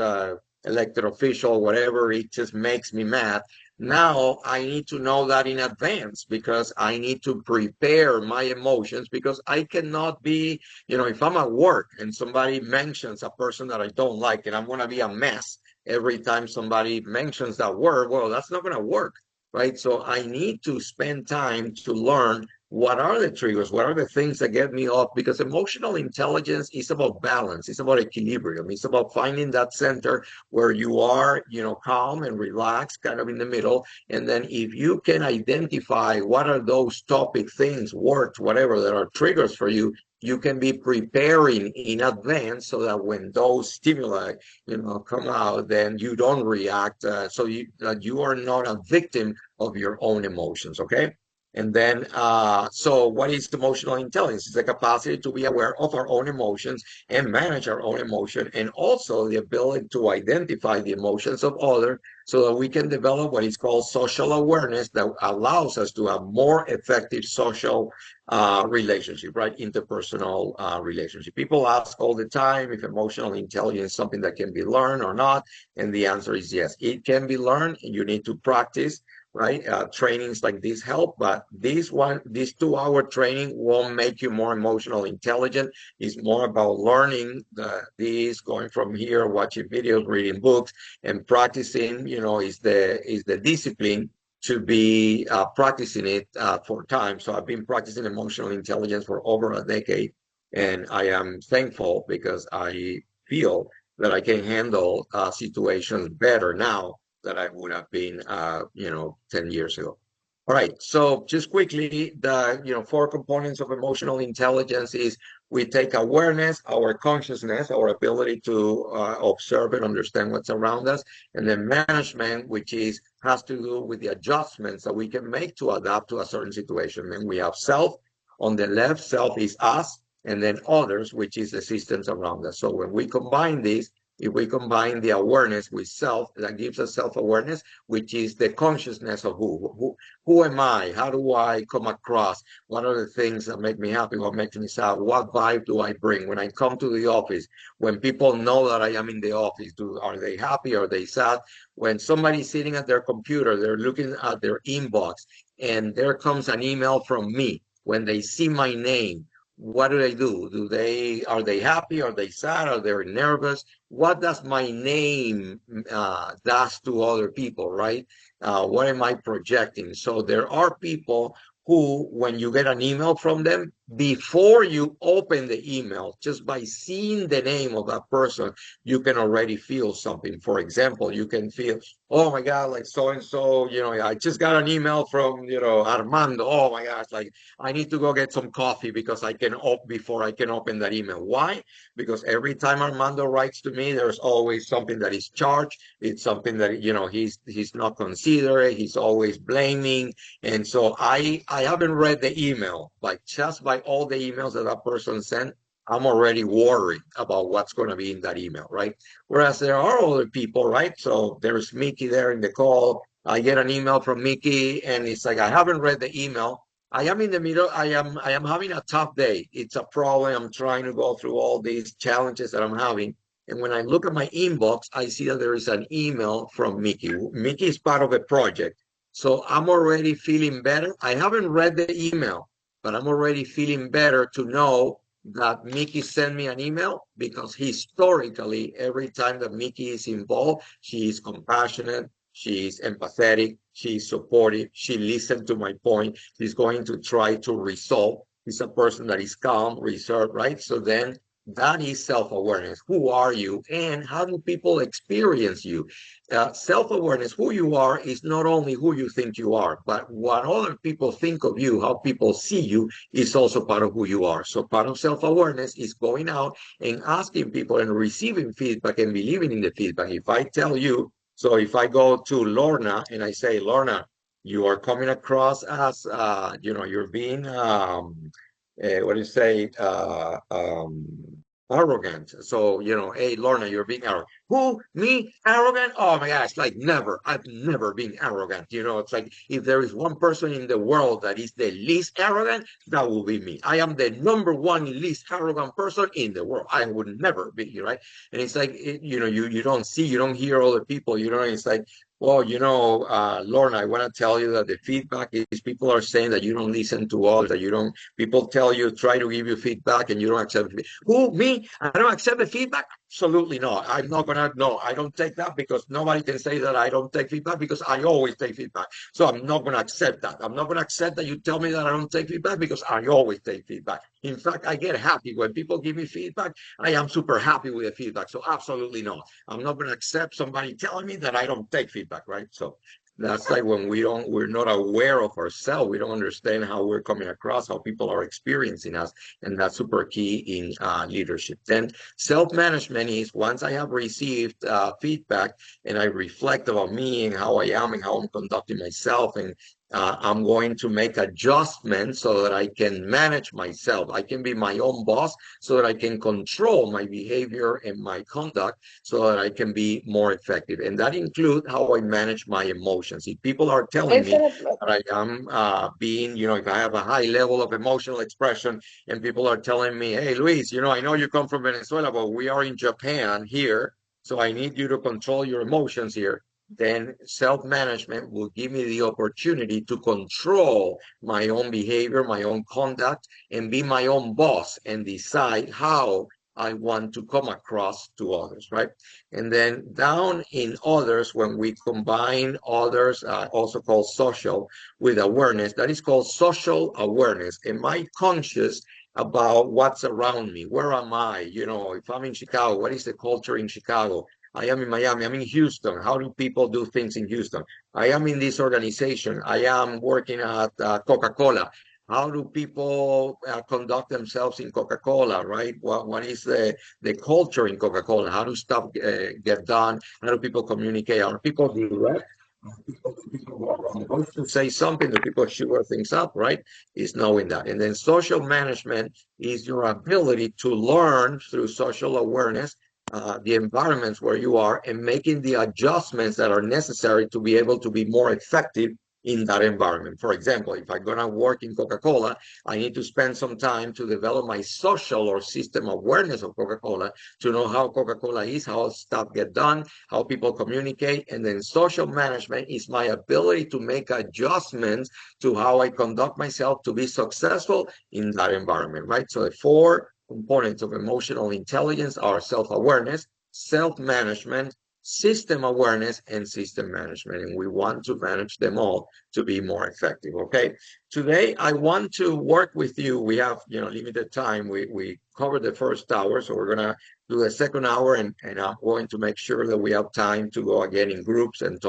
elected official, whatever, it just makes me mad. Now I need to know that in advance because I need to prepare my emotions because I cannot be, if I'm at work and somebody mentions a person that I don't like and I'm going to be a mess every time somebody mentions that word, well, that's not going to work, right? So I need to spend time to learn what are the triggers, what are the things that get me off, because emotional intelligence is about balance, it's about equilibrium, it's about finding that center where you are, calm and relaxed, kind of in the middle. And then if you can identify what are those topic things, words, whatever that are triggers for you, you can be preparing in advance so that when those stimuli, come out, then you don't react. So you are not a victim of your own emotions. Okay. And then, so what is emotional intelligence? It's the capacity to be aware of our own emotions and manage our own emotion, and also the ability to identify the emotions of others so that we can develop what is called social awareness that allows us to have more effective social relationship, right? Interpersonal relationship. People ask all the time if emotional intelligence is something that can be learned or not. And the answer is yes, it can be learned. You need to practice, right? Trainings like this help, but this 2-hour training won't make you more emotional intelligent. It's more about learning this, going from here, watching videos, reading books, and practicing. Is the discipline to be practicing it for time. So I've been practicing emotional intelligence for over a decade, and I am thankful because I feel that I can handle situations better now than I would have been, 10 years ago. All right, so just quickly, the 4 components of emotional intelligence is we take awareness, our consciousness, our ability to observe and understand what's around us, and then management, which has to do with the adjustments that we can make to adapt to a certain situation. And we have self on the left. Self is us, and then others, which is the systems around us. So when we combine these, if we combine the awareness with self, that gives us self-awareness, which is the consciousness of who am I? How do I come across? What are the things that make me happy? What makes me sad? What vibe do I bring when I come to the office? When people know that I am in the office, are they happy? Are they sad? When somebody's sitting at their computer, they're looking at their inbox, and there comes an email from me. When they see my name, what do they do? Are they happy? Are they sad? Are they nervous? What does my name does to other people, right? What am I projecting? So there are people who, when you get an email from them, before you open the email, just by seeing the name of that person, you can already feel something. For example, you can feel, oh my God, like so and so, I just got an email from, Armando. Oh my gosh, like I need to go get some coffee because before I can open that email. Why? Because every time Armando writes to me, there's always something that is charged. It's something that he's not considerate. He's always blaming, and so I haven't read the email, but just by all the emails that person sent, I'm already worried about what's going to be in that email, right? Whereas there are other people, right? So there's Mickey there in the call. I get an email from Mickey, and it's like I haven't read the email. I am in the middle. I am having a tough day. It's a problem. I'm trying to go through all these challenges that I'm having. And when I look at my inbox, I see that there is an email from Mickey. Mickey is part of a project. So I'm already feeling better. I haven't read the email, but I'm already feeling better to know that Mickey sent me an email, because historically, every time that Mickey is involved, she is compassionate, she's empathetic, she's supportive, she listened to my point, she's going to try to resolve. She's a person that is calm, reserved, right? So then that is self-awareness. Who are you and how do people experience you? Self-awareness, who you are, is not only who you think you are, but what other people think of you, how people see you, is also part of who you are. So part of self-awareness is going out and asking people and receiving feedback and believing in the feedback. If I tell you, so if I go to Lorna and I say, Lorna, you are coming across as, you're being, what do you say, arrogant. So, hey, Lorna, you're being arrogant. Who? Me? Arrogant? Oh my gosh, like never. I've never been arrogant. It's like if there is one person in the world that is the least arrogant, that will be me. I am the number one least arrogant person in the world. I would never be, right? And it's like, you don't see, you don't hear other people, it's like, well, Lorna, I want to tell you that the feedback is people are saying that you don't listen to others, that you don't, people tell you, try to give you feedback and you don't accept it. Who, me? I don't accept the feedback? Absolutely not. I'm not going to, no, I don't take that, because nobody can say that I don't take feedback, because I always take feedback. So I'm not going to accept that. I'm not going to accept that you tell me that I don't take feedback, because I always take feedback. In fact, I get happy when people give me feedback. I am super happy with the feedback. So absolutely not. I'm not going to accept somebody telling me that I don't take feedback, right? So that's like when we're not aware of ourselves, we don't understand how we're coming across, how people are experiencing us, and that's super key in leadership. Then self-management is, once I have received feedback and I reflect about me and how I am and how I'm conducting myself, and I'm going to make adjustments so that I can manage myself. I can be my own boss, so that I can control my behavior and my conduct, so that I can be more effective. And that includes how I manage my emotions. If people are telling me that I am being, if I have a high level of emotional expression and people are telling me, hey, Luis, I know you come from Venezuela, but we are in Japan here, so I need you to control your emotions here. Then self-management will give me the opportunity to control my own behavior, my own conduct, and be my own boss and decide how I want to come across to others, right? And then down in others, when we combine others, also called social, with awareness, that is called social awareness. Am I conscious about what's around me? Where am I? If I'm in Chicago, what is the culture in Chicago? I am in Miami, I'm in Houston. How do people do things in Houston? I am in this organization. I am working at Coca-Cola. How do people conduct themselves in Coca-Cola, right? What is the culture in Coca-Cola? How do stuff get done? How do people communicate? Are people direct? People say something, do people sure things up, right? Is knowing that. And then social management is your ability to learn through social awareness the environments where you are and making the adjustments that are necessary to be able to be more effective in that environment. For example, if I'm going to work in Coca-Cola, I need to spend some time to develop my social or system awareness of Coca-Cola, to know how Coca-Cola is, how stuff get done, how people communicate. And then social management is my ability to make adjustments to how I conduct myself to be successful in that environment, right? So the four components of emotional intelligence are self-awareness, self-management, system awareness, and system management. And we want to manage them all to be more effective, okay? Today, I want to work with you. We have, limited time. We covered the first hour, so we're going to do the second hour, and I'm going to make sure that we have time to go again in groups and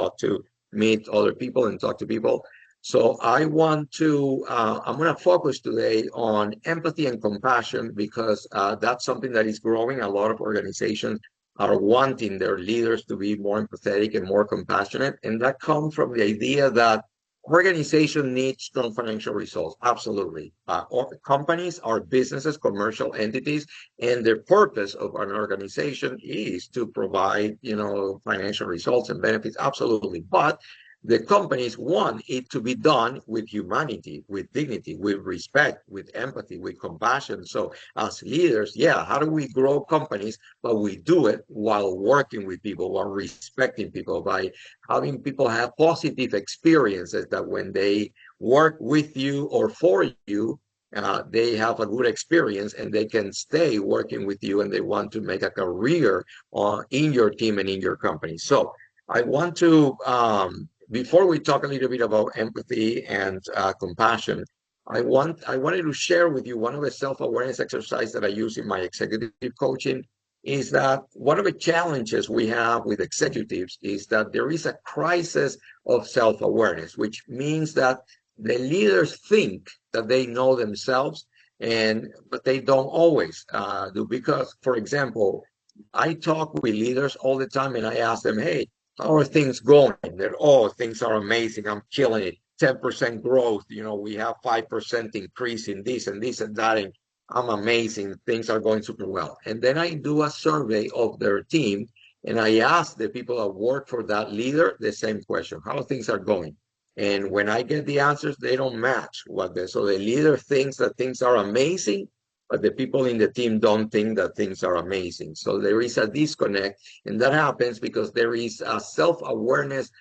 meet other people and talk to people. So I'm going to focus today on empathy and compassion, because that's something that is growing. A lot of organizations are wanting their leaders to be more empathetic and more compassionate. And that comes from the idea that organization needs strong financial results. Absolutely. Companies are businesses, commercial entities, and the purpose of an organization is to provide, financial results and benefits. Absolutely. But the companies want it to be done with humanity, with dignity, with respect, with empathy, with compassion. So as leaders, yeah, how do we grow companies? But we do it while working with people, while respecting people, by having people have positive experiences that when they work with you or for you, they have a good experience and they can stay working with you and they want to make a career in your team and in your company. So I want to, before we talk a little bit about empathy and compassion, I wanted to share with you one of the self-awareness exercises that I use in my executive coaching is that one of the challenges we have with executives is that there is a crisis of self-awareness, which means that the leaders think that they know themselves, but they don't always do. Because, for example, I talk with leaders all the time and I ask them, hey, how are things going? They're, oh, things are amazing. I'm killing it. 10% growth. We have 5% increase in this and this and that. And I'm amazing. Things are going super well. And then I do a survey of their team and I ask the people that work for that leader the same question, how things are going. And when I get the answers, they don't match so the leader thinks that things are amazing, but the people in the team don't think that things are amazing. So there is a disconnect, and that happens because there is a self-awareness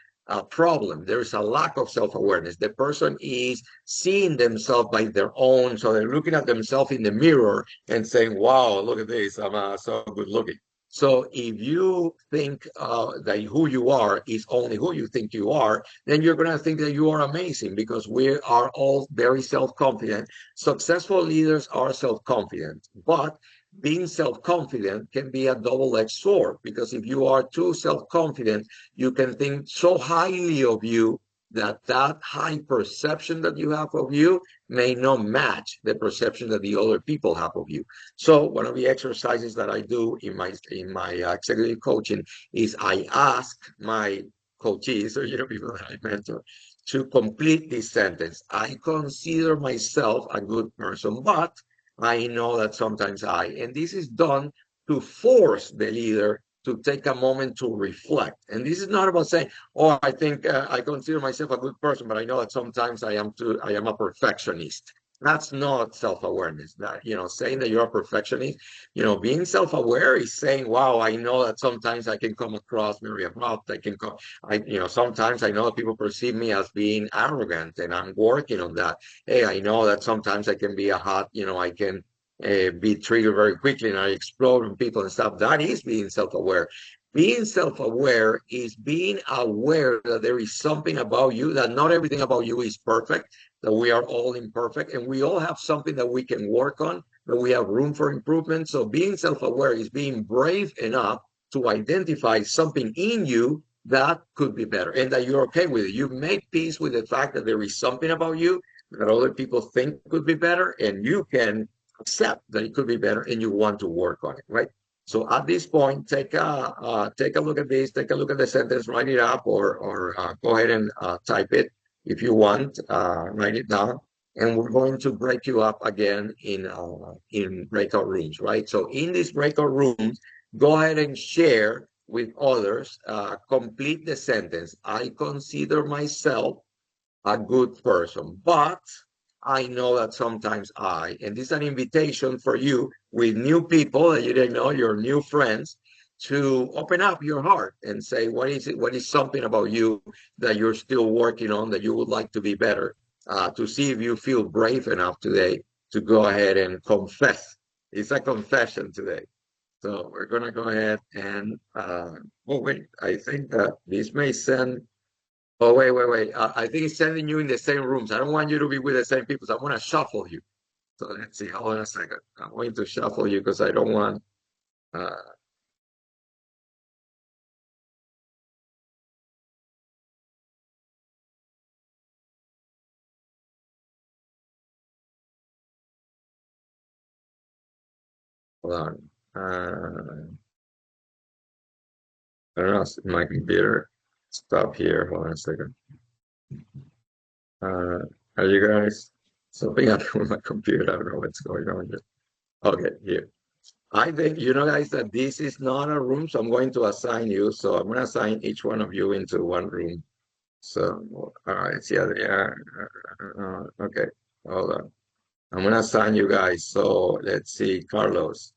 problem. There is a lack of self-awareness. The person is seeing themselves by their own, so they're looking at themselves in the mirror and saying, wow, look at this, I'm so good looking. So if you think that who you are is only who you think you are, then you're going to think that you are amazing because we are all very self-confident. Successful leaders are self-confident, but being self-confident can be a double-edged sword because if you are too self-confident, you can think so highly of you that high perception that you have of you may not match the perception that the other people have of you. So one of the exercises that I do in my executive coaching is I ask my coaches or people that I mentor to complete this sentence. I consider myself a good person, but I know that sometimes and this is done to force the leader to take a moment to reflect. And this is not about saying, oh, I think I consider myself a good person, but I know that sometimes I am a perfectionist. That's not self-awareness. That, saying that you're a perfectionist, being self-aware is saying, wow, I know that sometimes I can come across very abrupt. Sometimes I know that people perceive me as being arrogant and I'm working on that. Hey, I know that sometimes I can be I can be triggered very quickly and I explode on people and stuff. That is being self-aware. Being self-aware is being aware that there is something about you, that not everything about you is perfect, that we are all imperfect and we all have something that we can work on, that we have room for improvement. So being self-aware is being brave enough to identify something in you that could be better and that you're okay with it. You've made peace with the fact that there is something about you that other people think could be better and you can accept that it could be better and you want to work on it, right? So at this point, take a look at this, take a look at the sentence, write it up or go ahead and type it if you want, write it down. And we're going to break you up again in breakout rooms, right? So in these breakout rooms, go ahead and share with others, complete the sentence. I consider myself a good person, but I know that sometimes and this is an invitation for you with new people that you didn't know, your new friends, to open up your heart and say, what is it? What is something about you that you're still working on that you would like to be better? To see if you feel brave enough today to go ahead and confess. It's a confession today. So we're going to go ahead and, wait, I think that this may send. Oh, wait. I think it's sending you in the same rooms. I don't want you to be with the same people. So I'm going to shuffle you. So let's see. Hold on a second. I'm going to shuffle you because I don't want. Uh, Hold on. I don't know. My computer. Stop here. Hold on a second. Are you guys? Something happened with my computer. I don't know what's going on here. Okay, here. I think guys, that this is not a room, so I'm going to assign you. So I'm going to assign each one of you into one room. So, all right, yeah. Okay, hold on. I'm gonna assign you guys. So let's see, Carlos.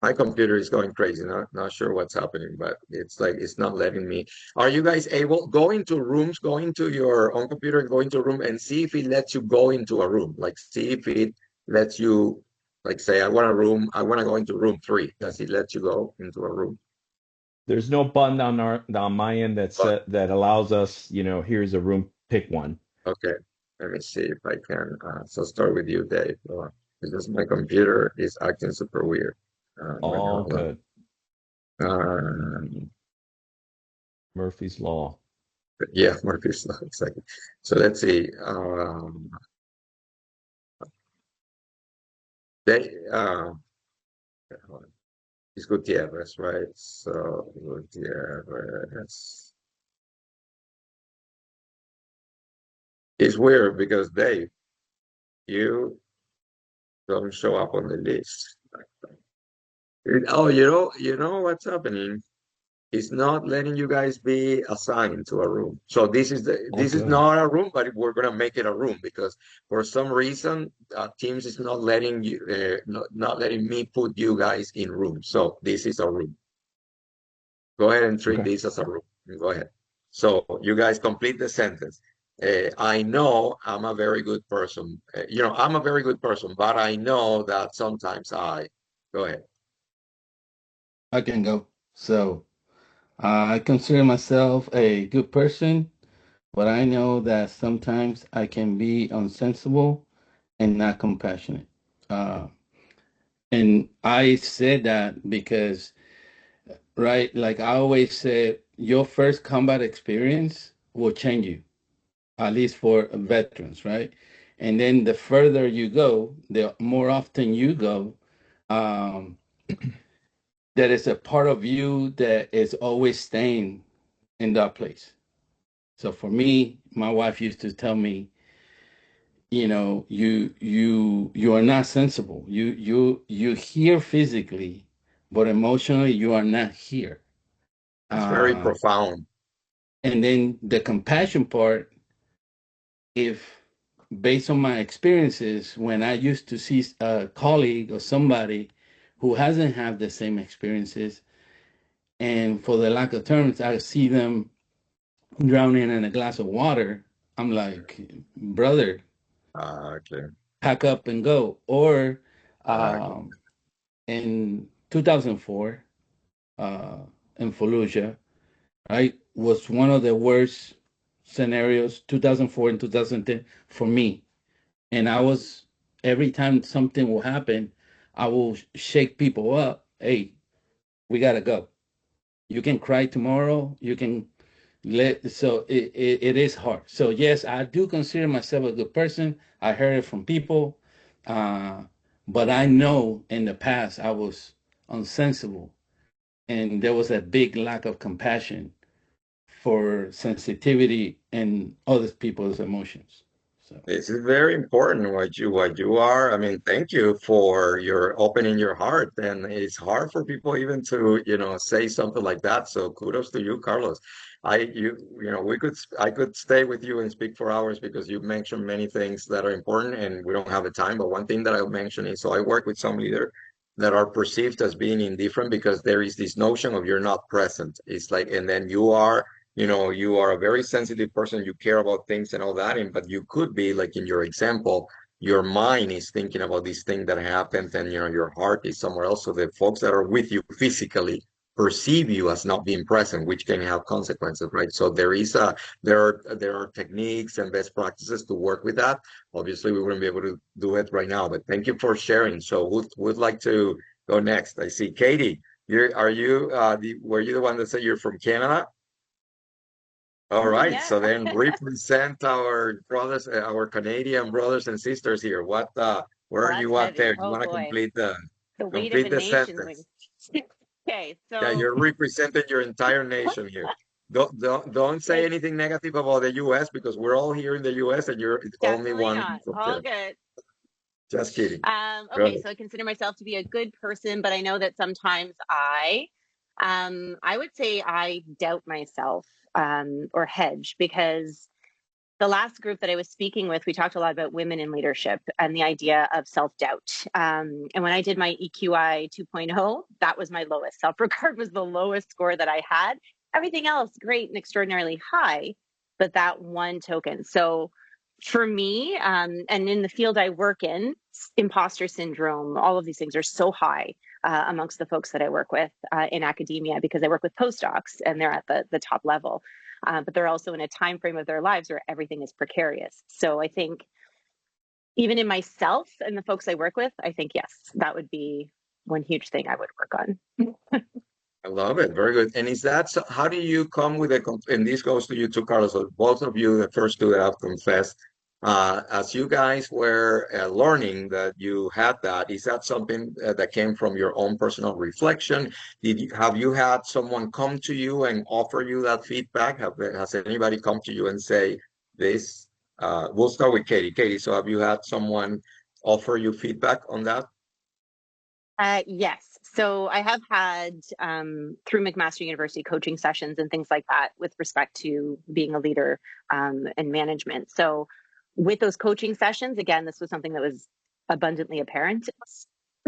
My computer is going crazy. Not sure what's happening, but it's like it's not letting me. Are you guys able go into rooms, go into your own computer and go into a room and see if it lets you go into a room? Like see if it lets you like say I want a room, I want to go into room 3. Does it let you go into a room? There's no button on my end But that allows us, here's a room, pick one. okay, let me see if I can. So start with you, Dave, because my computer is acting super weird. Wait, All hold good. on. Murphy's Law. Yeah, Murphy's Law, exactly. So let's see. They it's Gutierrez, right? So Gutierrez. It's weird because Dave, you don't show up on the list. Oh, you know what's happening? It's not letting you guys be assigned to a room. So All this is good. not a room, but we're gonna make it a room because for some reason Teams is not letting you not letting me put you guys in rooms. So this is a room. Go ahead and treat Okay. this as a room. Go ahead. So you guys complete the sentence. I know I'm a very good person. I'm a very good person, but I know that sometimes I. Go ahead. I can go. So I consider myself a good person, but I know that sometimes I can be unsensible and not compassionate. Uh, and I said that because, right, like I always said, your first combat experience will change you, at least for veterans, right? And then the further you go, the more often you go, um, there is a part of you that is always staying in that place. So for me, my wife used to tell me, you are not sensible. You here physically, but emotionally you are not here. It's very Uh, profound. and then the compassion part, if based on my experiences, when I used to see a colleague or somebody who hasn't had the same experiences, and for the lack of terms, I see them drowning in a glass of water, I'm like, brother, Okay. pack up and go. Or Okay. um, in 2004, uh, in Fallujah, right, was one of the worst scenarios, 2004 and 2010 for me. And I was, every time something will happen, I will shake people up. Hey, we got to go. You can cry tomorrow. You can so it is hard. So yes, I do consider myself a good person. I heard it from people, uh, but I know in the past I was unsensible, and there was a big lack of compassion for sensitivity and other people's emotions. So This is very important what you are. I mean, thank you for your opening your heart. And it's hard for people even to, say something like that. So kudos to you, Carlos. I could stay with you and speak for hours because you mentioned many things that are important and we don't have the time. But one thing that I'll mention is, so I work with some leaders that are perceived as being indifferent because there is this notion of you're not present. It's like, and then you are a very sensitive person, you care about things and all that, but you could be like in your example, your mind is thinking about this thing that happened and your heart is somewhere else. So the folks that are with you physically perceive you as not being present, which can have consequences, right? So there are techniques and best practices to work with that. Obviously, we wouldn't be able to do it right now, but thank you for sharing. So who would like to go next? I see Katie. Were you the one that said you're from Canada? All right, Yeah. so then represent our brothers, our Canadian brothers and sisters here. Where Well, are that's you at there? heavy. You Oh want to boy. complete the The weight of complete a the nation. sentence? Okay, Yeah, so you're representing your entire nation here. Don't say thanks. anything negative about the U.S. because we're all here in the U.S. and you're the only Definitely one not. from All Canada. good. Just kidding. Go Okay, ahead. so I consider myself to be a good person, but I know that sometimes I I would say I doubt myself, or hedge, because the last group that I was speaking with, we talked a lot about women in leadership and the idea of self-doubt. And when I did my EQI 2.0, that was my lowest. Self-regard was the lowest score that I had. Everything else, great and extraordinarily high, but that one token. So for me, and in the field I work in, imposter syndrome, all of these things are so high amongst the folks that I work with in academia, because I work with postdocs and they're at the top level. But they're also in a time frame of their lives where everything is precarious. So I think even in myself and the folks I work with, I think, yes, that would be one huge thing I would work on. I love it. Very good. And is that so, how do you come with and this goes to you too, Carlos, so both of you, the first two that I've confessed, as you guys were learning that you had that, is that something that came from your own personal reflection? Have you had someone come to you and offer you that feedback? Has anybody come to you and say this? We'll start with Katie. Katie, so have you had someone offer you feedback on that? Yes. So I have had through McMaster University coaching sessions and things like that with respect to being a leader and management. So with those coaching sessions, again, this was something that was abundantly apparent,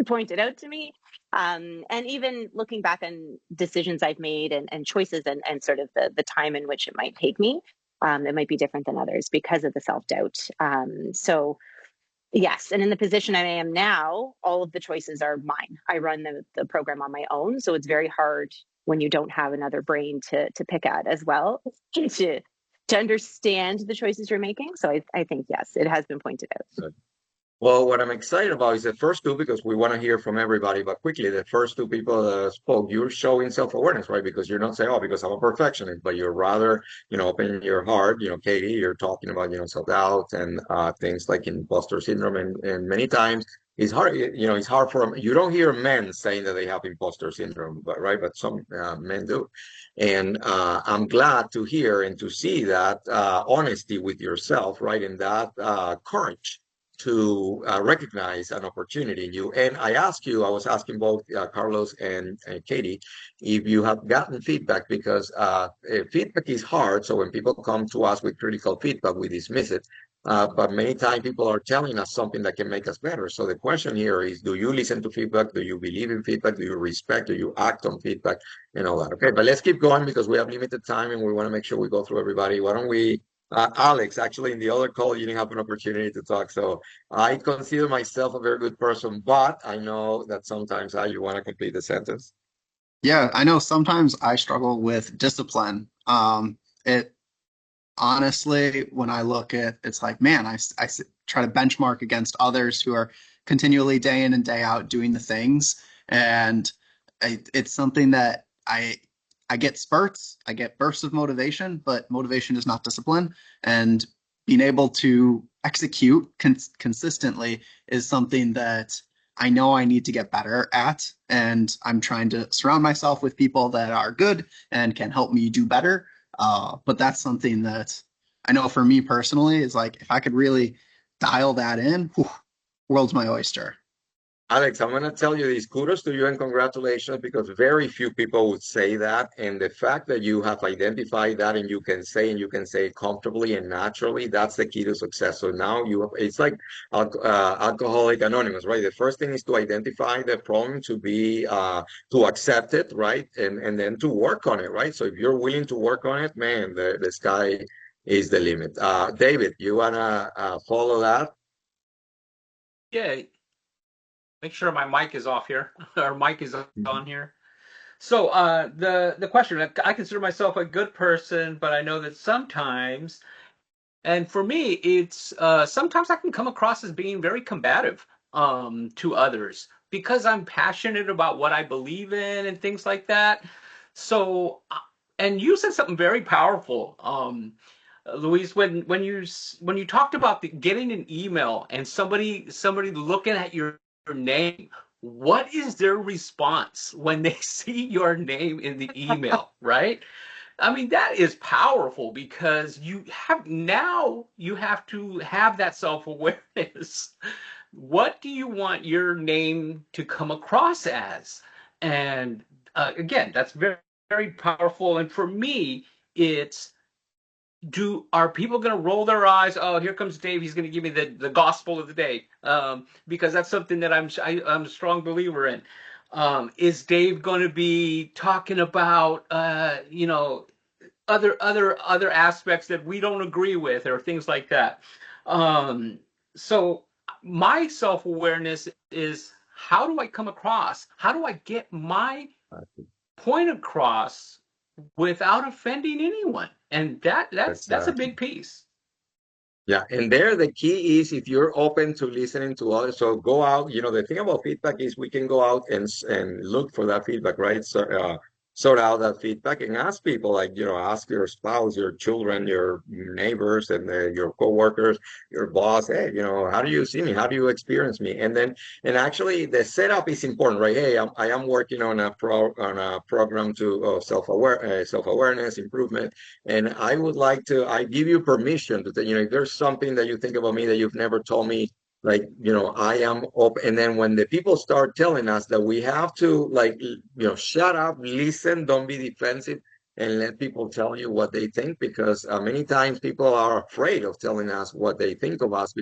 pointed out to me. And even looking back on decisions I've made and choices and sort of the time in which it might take me, it might be different than others because of the self-doubt. So yes, and in the position I am now, all of the choices are mine. I run the program on my own, so it's very hard when you don't have another brain to pick at as well to understand the choices you're making. So I think yes, it has been pointed out. Well, what I'm excited about is the first two, because we want to hear from everybody, but quickly, the first two people that spoke, you're showing self-awareness, right? Because you're not saying, oh, because I'm a perfectionist, but you're rather, opening your heart. Katie, you're talking about, self-doubt and things like imposter syndrome. And many times it's hard, it's hard for, you don't hear men saying that they have imposter syndrome, but right? But some men do. And I'm glad to hear and to see that honesty with yourself, right? And that courage to recognize an opportunity in you. And I was asking both Carlos and Katie, if you have gotten feedback, because feedback is hard. So when people come to us with critical feedback, we dismiss it. But many times people are telling us something that can make us better. So the question here is, do you listen to feedback? Do you believe in feedback? Do you respect? Do you act on feedback? And all that. Okay, but let's keep going because we have limited time and we want to make sure we go through everybody. Why don't we Alex, actually, in the other call, you didn't have an opportunity to talk. So I consider myself a very good person, but I know that sometimes you want to complete the sentence. Yeah, I know sometimes I struggle with discipline. It honestly, when I look at it's like, man, try to benchmark against others who are continually day in and day out doing the things. And it's something that I get spurts, I get bursts of motivation, but motivation is not discipline. And being able to execute consistently is something that I know I need to get better at. And I'm trying to surround myself with people that are good and can help me do better. But that's something that I know for me personally is like, if I could really dial that in, whew, world's my oyster. Alex, I'm going to tell you this. Kudos to you and congratulations, because very few people would say that. And the fact that you have identified that and you can say it comfortably and naturally, that's the key to success. So now it's like Alcoholic Anonymous, right? The first thing is to identify the problem, to accept it, right? And then to work on it, right? So if you're willing to work on it, man, the sky is the limit. David, you want to follow that? Yeah, make sure my mic is off here, or mic is on here. So the question, I consider myself a good person, but I know that sometimes, and for me, it's sometimes I can come across as being very combative to others because I'm passionate about what I believe in and things like that. So, and you said something very powerful, Luis, when you talked about getting an email and somebody looking at your name. What is their response when they see your name in the email, right? I mean, that is powerful because you have to have that self-awareness. What do you want your name to come across as? And again, that's very, very powerful. And for me, it's are people going to roll their eyes? Oh, here comes Dave. He's going to give me the gospel of the day, because that's something that I'm a strong believer in. Is Dave going to be talking about other aspects that we don't agree with or things like that? So my self awareness is, how do I come across? How do I get my point across without offending anyone? And that's a Exactly. big piece. Yeah, and there the key is if you're open to listening to others. So go out. The thing about feedback is we can go out and look for that feedback, right? So sort out that feedback and ask people, like ask your spouse, your children, your neighbors, and your coworkers, your boss. Hey, how do you see me? How do you experience me? And actually the setup is important, right? Hey, I am working on a program to self-awareness improvement. And I give you permission to, if there's something that you think about me that you've never told me, like, I am open. And then when the people start telling us that we have to, like, shut up, listen, don't be defensive, and let people tell you what they think, because many times people are afraid of telling us what they think of us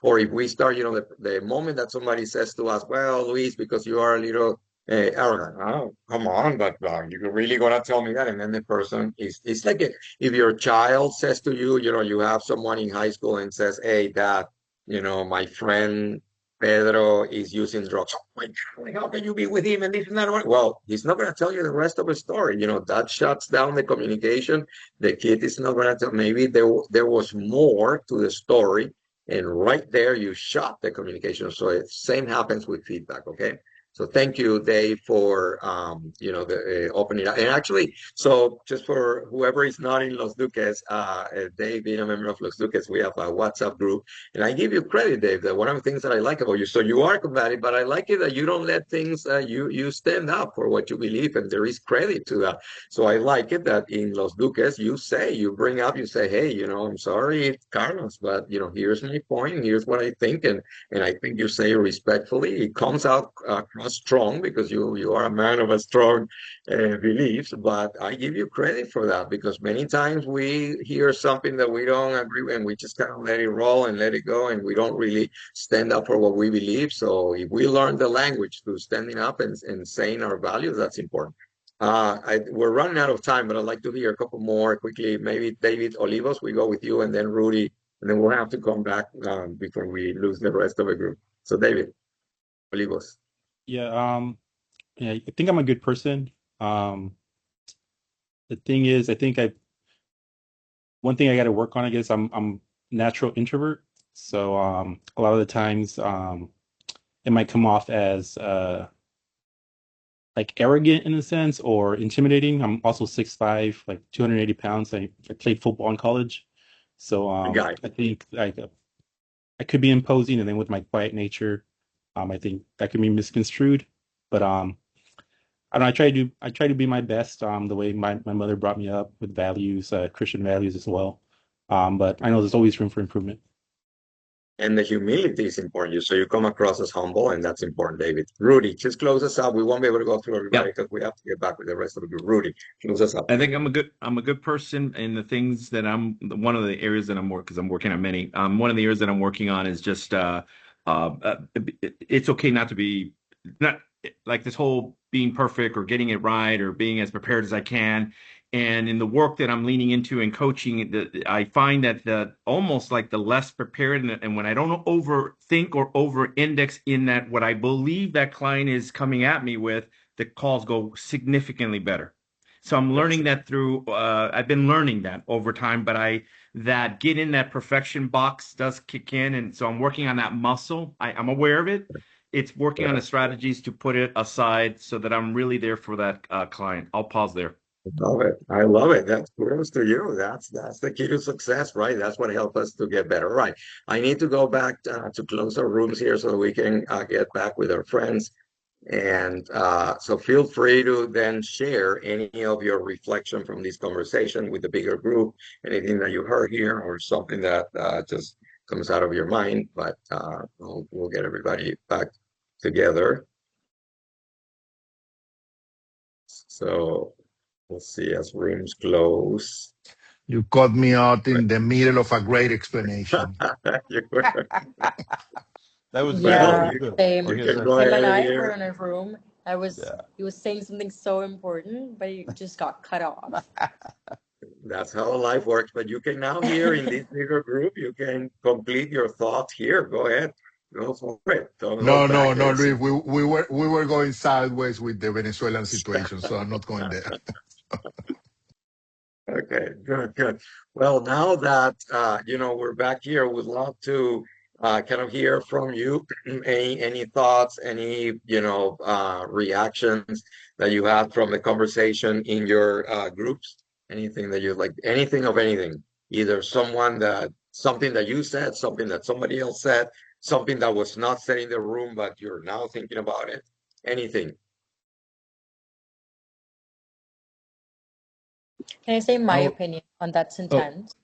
or if we start, the moment that somebody says to us, well, Luis, because you are a little arrogant. Oh, come on, but you're really gonna tell me that? And then the person it's like if your child says to you, you have someone in high school and says, hey, dad, my friend Pedro is using drugs. Oh my God, like, how can you be with him and this and that? Well, he's not gonna tell you the rest of the story. That shuts down the communication. The kid is not gonna tell. Maybe there was more to the story, and right there you shut the communication. So it same happens with feedback. Okay. So thank you, Dave, for the opening up. And actually, so just for whoever is not in Los Duques, Dave being a member of Los Duques, we have a WhatsApp group, and I give you credit, Dave. That one of the things that I like about you. So you are combative, but I like it that you don't let things. You stand up for what you believe, and there is credit to that. So I like it that in Los Duques you bring up, you say, hey, I'm sorry, Carlos, but here's my point, here's what I think, and I think you say respectfully. It comes out across strong because you are a man of a strong beliefs. But I give you credit for that, because many times we hear something that we don't agree with, and we just kind of let it roll and let it go, and we don't really stand up for what we believe. So if we learn the language to standing up and saying our values, that's important. We're running out of time, but I'd like to hear a couple more quickly. Maybe David Olivos, we go with you, and then Rudy, and then we'll have to come back before we lose the rest of the group. So David Olivos. Yeah, yeah, I think I'm a good person. Um, the thing is, I think I one thing I got to work on, I guess I'm natural introvert. So a lot of the times it might come off as like arrogant in a sense or intimidating. I'm also 6'5", like 280 pounds. I played football in college. So The guy. I think I could be imposing, and then with my quiet nature, I think that can be misconstrued. But I don't know, I try to be my best, the way my mother brought me up with values, Christian values as well. But I know there's always room for improvement. And the humility is important. So you come across as humble, and that's important, David. Rudy, just close us up. We won't be able to go through everybody Yep. because we have to get back with the rest of the group. Rudy, close us up. I think I'm a good person, and the things that one of the areas that I'm working, because I'm working on many. One of the areas that I'm working on is just it's okay not to be, not like this whole being perfect or getting it right or being as prepared as I can. And in the work that I'm leaning into and coaching, I find that the almost like the less prepared, and when I don't overthink or over index in that what I believe that client is coming at me with, the calls go significantly better. So I'm That's learning it. that through, I've been learning that over time, but that get in that perfection box does kick in. And so I'm working on that muscle. I'm aware of it. It's working on Yeah. the strategies to put it aside so that I'm really there for that client. I'll pause there. I love it. I love it. That's kudos to you. That's the key to success, right? That's what helps us to get better. Right. I need to go back to close our rooms here so we can get back with our friends. And so feel free to then share any of your reflection from this conversation with the bigger group, anything that you heard here or something that just comes out of your mind. But we'll get everybody back together. So we'll see as rooms close. You caught me out in the middle of a great explanation. You were- That was good well, though. It Yeah, was good. same. Or you his can go Him and ahead I were here. in a room. yeah. He was saying something so important, but he just got cut off. That's how life works. But you can now here in this bigger group, you can complete your thoughts here. Go ahead. Go for it. Don't No, hold no, back. no, Luis. We were going sideways with the Venezuelan situation, so I'm not going there. Okay, good, good. Well, now that we're back here, we'd love to kind of hear from you. Any thoughts, any reactions that you had from the conversation in your groups? Anything that you like, anything of anything, either something that you said, something that somebody else said, something that was not said in the room, but you're now thinking about it. Anything. Can I say my Oh, opinion on that oh, sentence?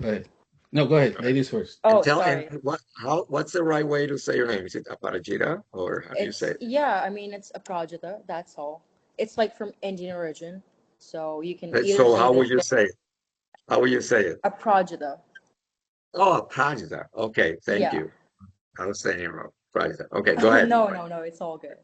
go ahead. No, go ahead. Ladies first. And Oh, tell and sorry. what's the right way to say your name? Is it Aparajita or how do you say It's it? yeah, I mean it's a Prajita, that's all. It's like from Indian origin, so you can either So say how it would as you say it? How would you say it? a Prajita. Oh, Aparajita. Okay, thank Yeah. you. I was saying it wrong. Aparajita. Okay, go ahead. No, no, no, it's all good.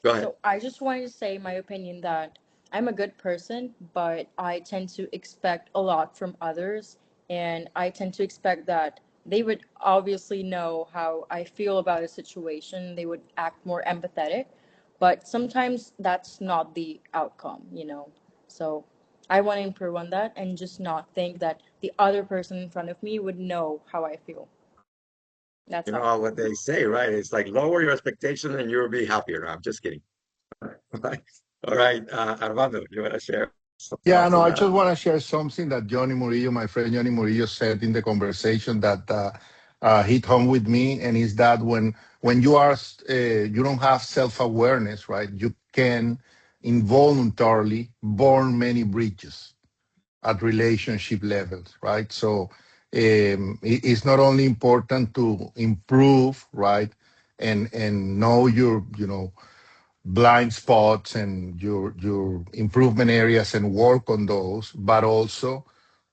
Go ahead. So I just wanted to say my opinion that I'm a good person, but I tend to expect a lot from others, and I tend to expect that they would obviously know how I feel about a situation. They would act more empathetic, but sometimes that's not the outcome. So I want to improve on that and just not think that the other person in front of me would know how I feel. That's You know all. what they say, right? It's like lower your expectations and you'll be happier. No, I'm just kidding. Right. All right, Armando, you want to share some Yeah, thoughts no, on I that? just want to share something that Johnny Murillo, my friend Johnny Murillo, said in the conversation that hit home with me, and is that when you don't have self-awareness, right? You can involuntarily burn many bridges at relationship levels, right? So it's not only important to improve, right, and know your blind spots and your improvement areas and work on those, but also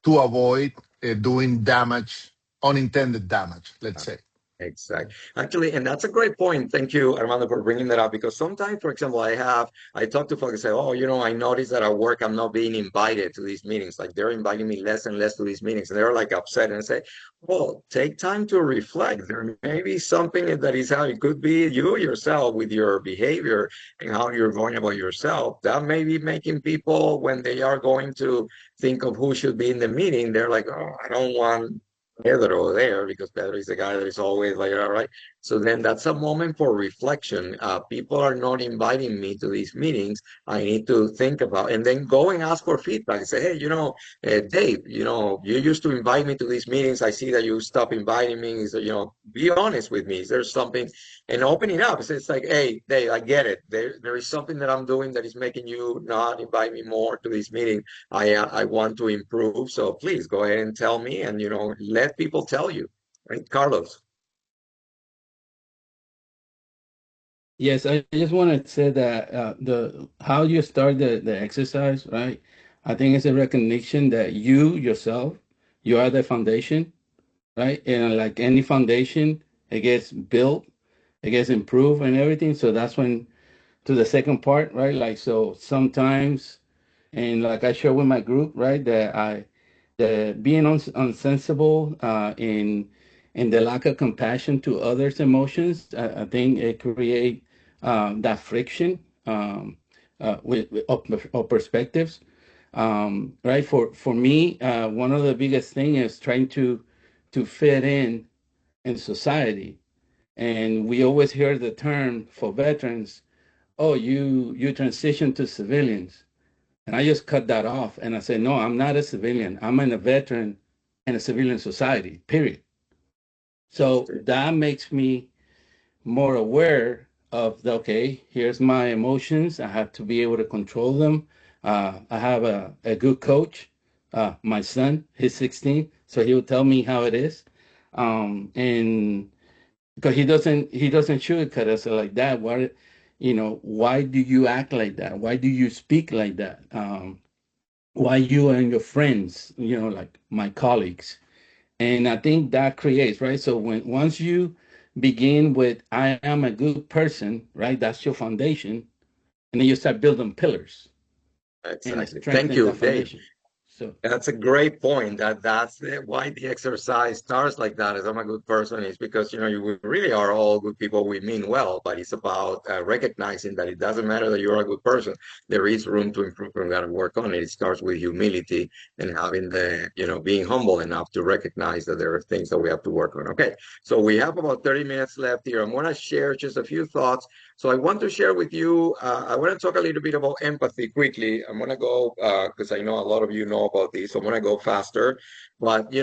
to avoid doing damage, unintended damage, let's say. Exactly. Actually, and that's a great point. Thank you, Armando, for bringing that up. Because sometimes, for example, I talk to folks and say, oh, I noticed that at work I'm not being invited to these meetings. Like they're inviting me less and less to these meetings. And they're like upset and I say, well, take time to reflect. There may be something that is how it could be you yourself with your behavior and how you're going about yourself. That may be making people, when they are going to think of who should be in the meeting, they're like, oh, I don't want Pedro there because Pedro is the guy that is always like, all right. So then that's a moment for reflection. People are not inviting me to these meetings. I need to think about and then go and ask for feedback. Say, hey, Dave, you used to invite me to these meetings. I see that you stopped inviting me. Is be honest with me. Is there something and opening up? So it's like, hey, Dave, I get it. There is something that I'm doing that is making you not invite me more to these meetings. I want to improve. So please go ahead and tell me and let people tell you. Right, Carlos? Yes, I just want to say that the how you start the exercise, right? I think it's a recognition that you yourself, you are the foundation, right? And like any foundation, it gets built, it gets improved and everything. So that's when to the second part, right? Like so sometimes, and like I share with my group, right, that the being unsensible in the lack of compassion to others' emotions, I think it create that friction of perspectives. Right. For me, one of the biggest thing is trying to fit in society, and we always hear the term for veterans. Oh, you transition to civilians, and I just cut that off, and I said, no, I'm not a civilian. I'm a veteran in a civilian society. Period. So that makes me more aware of okay, here's my emotions. I have to be able to control them. I have a good coach. My son, he's 16, so he'll tell me how it is. And because he doesn't sugarcoat us like that. What why do you act like that? Why do you speak like that? Why you and your friends, like my colleagues. And I think that creates, right? So once you begin with, I am a good person, right? That's your foundation. And then you start building pillars and Exactly. Thank strengthen you, that Dave. foundation. So That's a great point. Why the exercise starts like that. As I'm a good person is because we really are all good people. We mean well, but it's about recognizing that it doesn't matter that you're a good person. There is room to improve and we got to work on it. It starts with humility and having being humble enough to recognize that there are things that we have to work on. Okay, so we have about 30 minutes left here. I'm going to share just a few thoughts. So I want to share with you, I want to talk a little bit about empathy quickly. I'm going to go, because I know a lot of you know about this, so I'm going to go faster. But,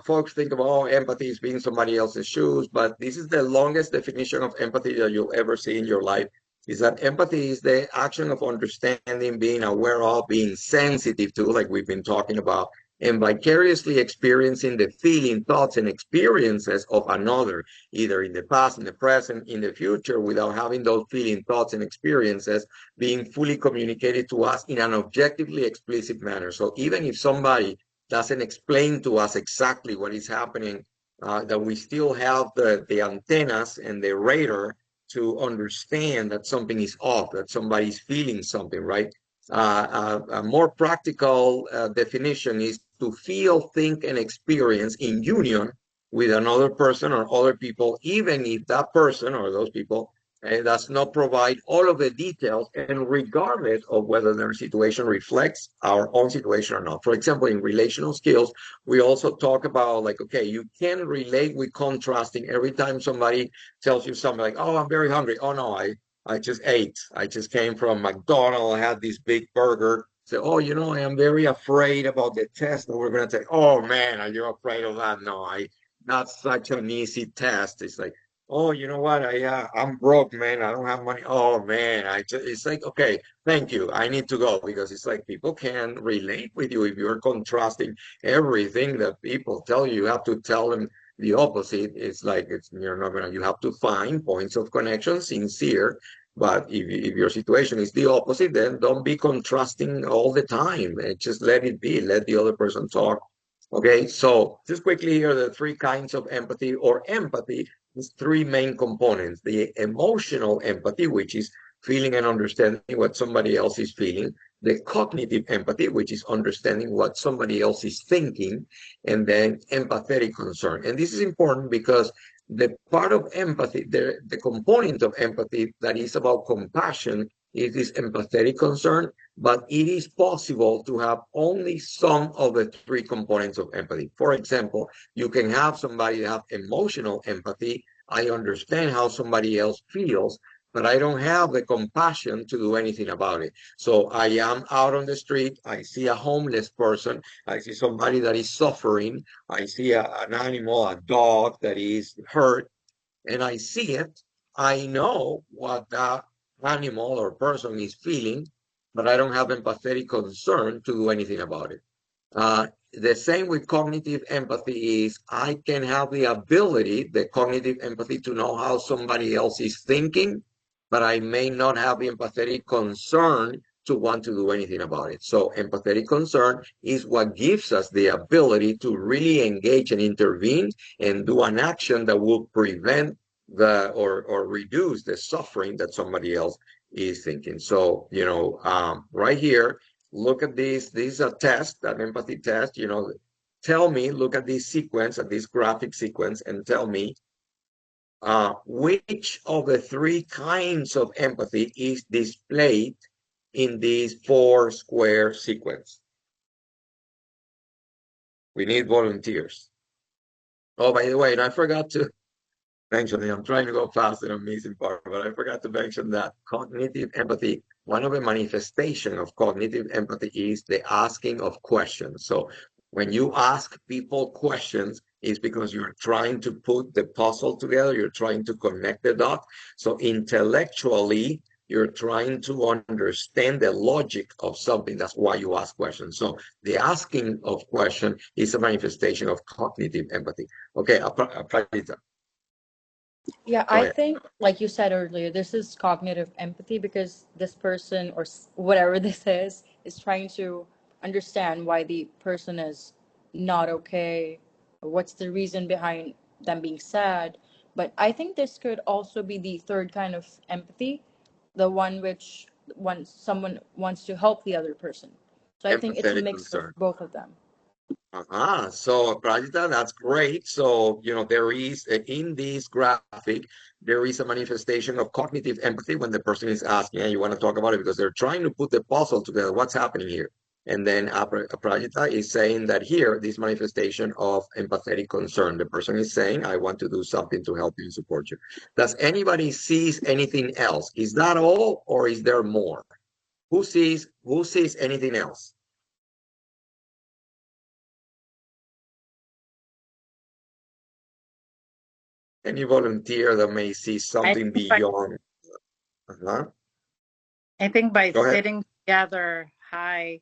folks think of, empathy is being somebody else's shoes, but this is the longest definition of empathy that you'll ever see in your life, is that empathy is the action of understanding, being aware of, being sensitive to, like we've been talking about, and vicariously experiencing the feeling, thoughts, and experiences of another, either in the past, in the present, in the future, without having those feeling, thoughts, and experiences being fully communicated to us in an objectively explicit manner. So even if somebody doesn't explain to us exactly what is happening, that we still have the antennas and the radar to understand that something is off, that somebody's feeling something, right? A more practical definition is to feel, think, and experience in union with another person or other people, even if that person or those people does not provide all of the details, and regardless of whether their situation reflects our own situation or not. For example, in relational skills, we also talk about like, okay, you can relate with contrasting. Every time somebody tells you something like, oh, I'm very hungry. Oh, no, I just ate. I just came from McDonald's. I had this big burger. So, oh, I am very afraid about the test that we're going to take. Oh, man, are you afraid of that? No, not such an easy test. It's like, oh, you know what? I'm broke, man. I don't have money. Oh, man, it's like, okay, thank you. I need to go, because it's like people can relate with you if you're contrasting everything that people tell you. You have to tell them the opposite. It's like you're not gonna. You have to find points of connection, sincere. But if your situation is the opposite, then don't be contrasting all the time. Just let it be. Let the other person talk. Okay, so just quickly here, the three kinds of empathy, or empathy is three main components. The emotional empathy, which is feeling and understanding what somebody else is feeling. The cognitive empathy, which is understanding what somebody else is thinking. And then empathetic concern. And this is important because the part of empathy, the component of empathy that is about compassion, is this empathetic concern, but it is possible to have only some of the three components of empathy. For example, you can have somebody have emotional empathy. I understand how somebody else feels, but I don't have the compassion to do anything about it. So I am out on the street. I see a homeless person. I see somebody that is suffering. I see an animal, a dog that is hurt, and I see it. I know what that animal or person is feeling, but I don't have empathetic concern to do anything about it. The same with cognitive empathy is I can have the ability, the cognitive empathy, to know how somebody else is thinking, but I may not have empathetic concern to want to do anything about it. So empathetic concern is what gives us the ability to really engage and intervene and do an action that will prevent or reduce the suffering that somebody else is thinking. So, right here, look at this. This is a test, an empathy test. Tell me, look at this sequence, at this graphic sequence, and tell me which of the three kinds of empathy is displayed in this four square sequence. We need volunteers. Oh, by the way, and I forgot to mention, I'm trying to go fast and I'm missing part, but I forgot to mention that cognitive empathy, one of the manifestation of cognitive empathy is the asking of questions. So when you ask people questions, it's because you're trying to put the puzzle together, you're trying to connect the dots. So intellectually, you're trying to understand the logic of something. That's why you ask questions. So the asking of question is a manifestation of cognitive empathy. Okay, I'll Yeah, Go I ahead. think, like you said earlier, this is cognitive empathy because this person or whatever this is trying to understand why the person is not okay, or what's the reason behind them being sad. But I think this could also be the third kind of empathy, the one which when someone wants to help the other person. So I think it's a Empathetic mix of concern. both of them. So Prajita, that's great. So, there is in this graphic, there is a manifestation of cognitive empathy when the person is asking, and you want to talk about it because they're trying to put the puzzle together. What's happening here? And then Prajita is saying that here, this manifestation of empathetic concern. The person is saying, I want to do something to help you and support you. Does anybody sees anything else? Is that all, or is there more? Who sees anything else? Any volunteer that may see I something think by, beyond. Uh-huh. I think by Go ahead. sitting together, by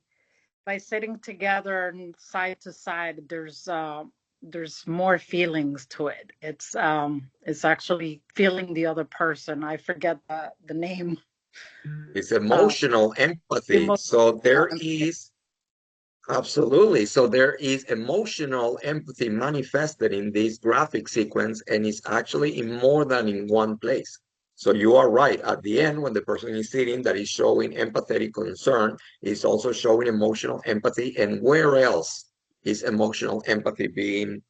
sitting together and side to side, there's more feelings to it. It's actually feeling the other person. I forget the name. It's Uh, emotional empathy. emotional. So there is. Absolutely. So there is emotional empathy manifested in this graphic sequence, and it's actually in more than in one place. So you are right. At the end, when the person is sitting, that is showing empathetic concern, is also showing emotional empathy. And where else is emotional empathy being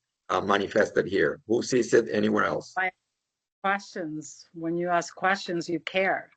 manifested here? Who sees it anywhere else? By questions, when you ask questions, you care.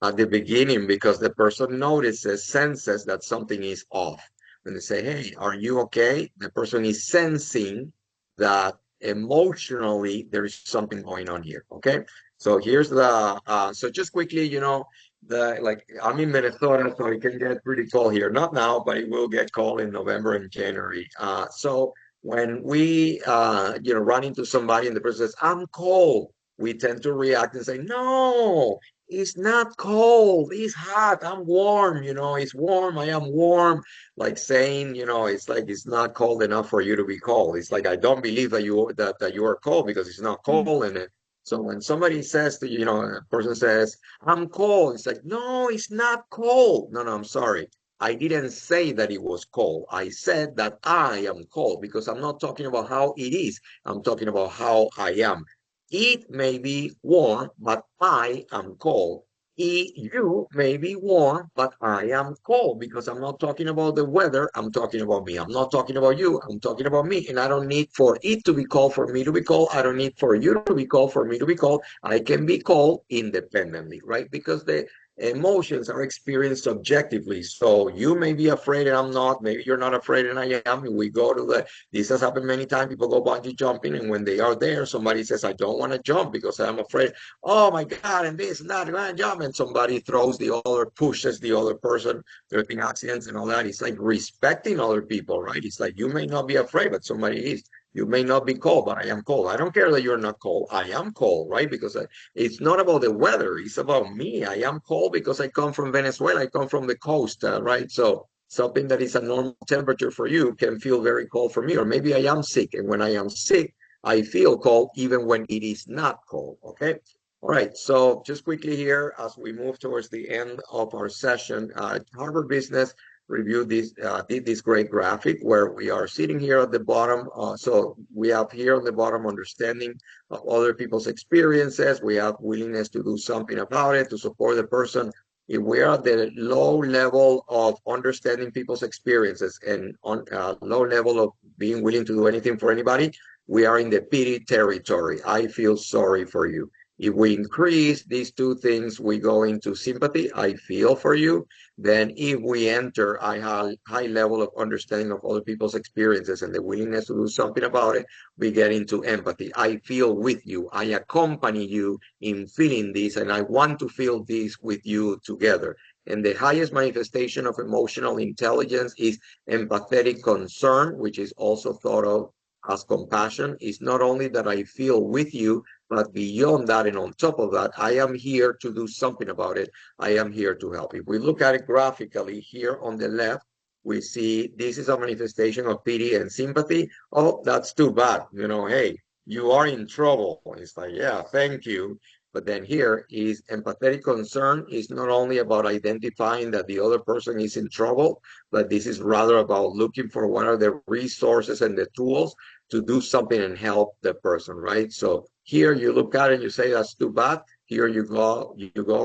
At the beginning, because the person notices, senses that something is off. When they say, hey, are you okay? The person is sensing that emotionally there is something going on here. Okay. So here's so just quickly, I'm in Minnesota, so it can get pretty cold here. Not now, but it will get cold in November and January. So when we, run into somebody and the person says, I'm cold, we tend to react and say, no, it's not cold. It's hot. I'm warm. It's warm. I am warm. Like saying, it's like it's not cold enough for you to be cold. It's like I don't believe that you are cold because it's not cold in it. So when somebody says to you, a person says, I'm cold, it's like, no, it's not cold. No, no, I'm sorry. I didn't say that it was cold. I said that I am cold because I'm not talking about how it is. I'm talking about how I am. It may be warm, but I am cold. You may be warm, but I am cold because I'm not talking about the weather. I'm talking about me. I'm not talking about you. I'm talking about me. And I don't need for it to be cold for me to be cold. I don't need for you to be cold for me to be cold. I can be cold independently, right? Because the emotions are experienced subjectively. So you may be afraid and I'm not. Maybe you're not afraid and I am. We go to this has happened many times. People go bungee jumping, and when they are there, somebody says, I don't want to jump because I'm afraid. Oh my God, and this and that, and jump. And somebody throws the other, pushes the other person. There have been accidents and all that. It's like respecting other people, right? It's like you may not be afraid, but somebody is. You may not be cold, but I am cold. I don't care that you're not cold. I am cold, right? Because it's not about the weather. It's about me. I am cold because I come from Venezuela. I come from the coast, right? So something that is a normal temperature for you can feel very cold for me. Or maybe I am sick. And when I am sick, I feel cold even when it is not cold. Okay. All right. So just quickly here, as we move towards the end of our session, Harvard Business reviewed did this great graphic where we are sitting here at the bottom. So we have here on the bottom understanding of other people's experiences. We have willingness to do something about it, to support the person. If we are at the low level of understanding people's experiences and on low level of being willing to do anything for anybody, we are in the pity territory. I feel sorry for you. If we increase these two things, we go into sympathy. I feel for you. Then if we enter a high level of understanding of other people's experiences and the willingness to do something about it, we get into empathy. I feel with you. I accompany you in feeling this, and I want to feel this with you together. And the highest manifestation of emotional intelligence is empathetic concern, which is also thought of as compassion. Is not only that I feel with you, but beyond that and on top of that, I am here to do something about it. I am here to help. If we look at it graphically here on the left, we see this is a manifestation of pity and sympathy. Oh, that's too bad. Hey, you are in trouble. It's like, yeah, thank you. But then here is empathetic concern is not only about identifying that the other person is in trouble, but this is rather about looking for what are the resources and the tools to do something and help the person, right? So here you look at it and you say, that's too bad. Here you go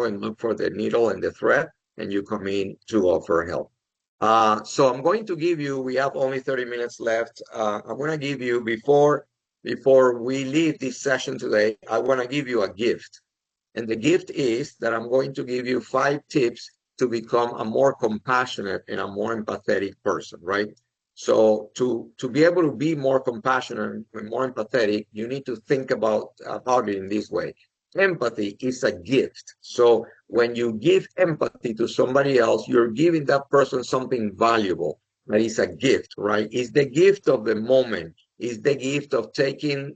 and look for the needle and the thread, and you come in to offer help. So I'm going to give you, we have only 30 minutes left. I'm going to give you, before we leave this session today, I want to give you a gift. And the gift is that I'm going to give you 5 tips to become a more compassionate and a more empathetic person, right? So to be able to be more compassionate and more empathetic, you need to think about it in this way. Empathy is a gift. So when you give empathy to somebody else, you're giving that person something valuable. That is a gift, right? It's the gift of the moment. Is the gift of taking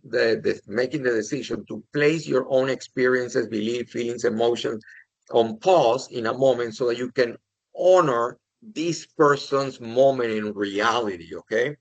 making the decision to place your own experiences, beliefs, feelings, emotions on pause in a moment so that you can honor this person's moment in reality, okay?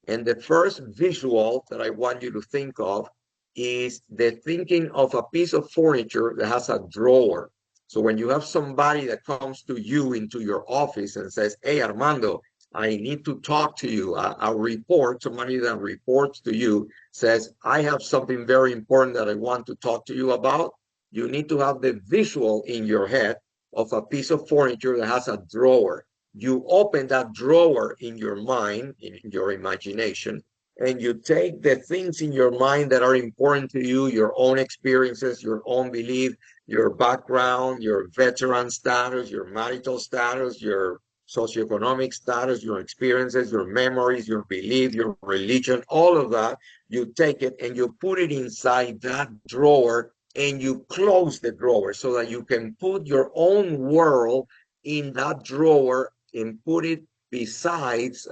And the first visual that I want you to think of is the thinking of a piece of furniture that has a drawer. So when you have somebody that comes to you into your office and says, hey, Armando, I need to talk to you. A report, somebody that reports to you says, I have something very important that I want to talk to you about. You need to have the visual in your head of a piece of furniture that has a drawer. You open that drawer in your mind, in your imagination, and you take the things in your mind that are important to you, your own experiences, your own belief, your background, your veteran status, your marital status, your socioeconomic status, your experiences, your memories, your belief, your religion, all of that, you take it and you put it inside that drawer and you close the drawer so that you can put your own world in that drawer and put it besides,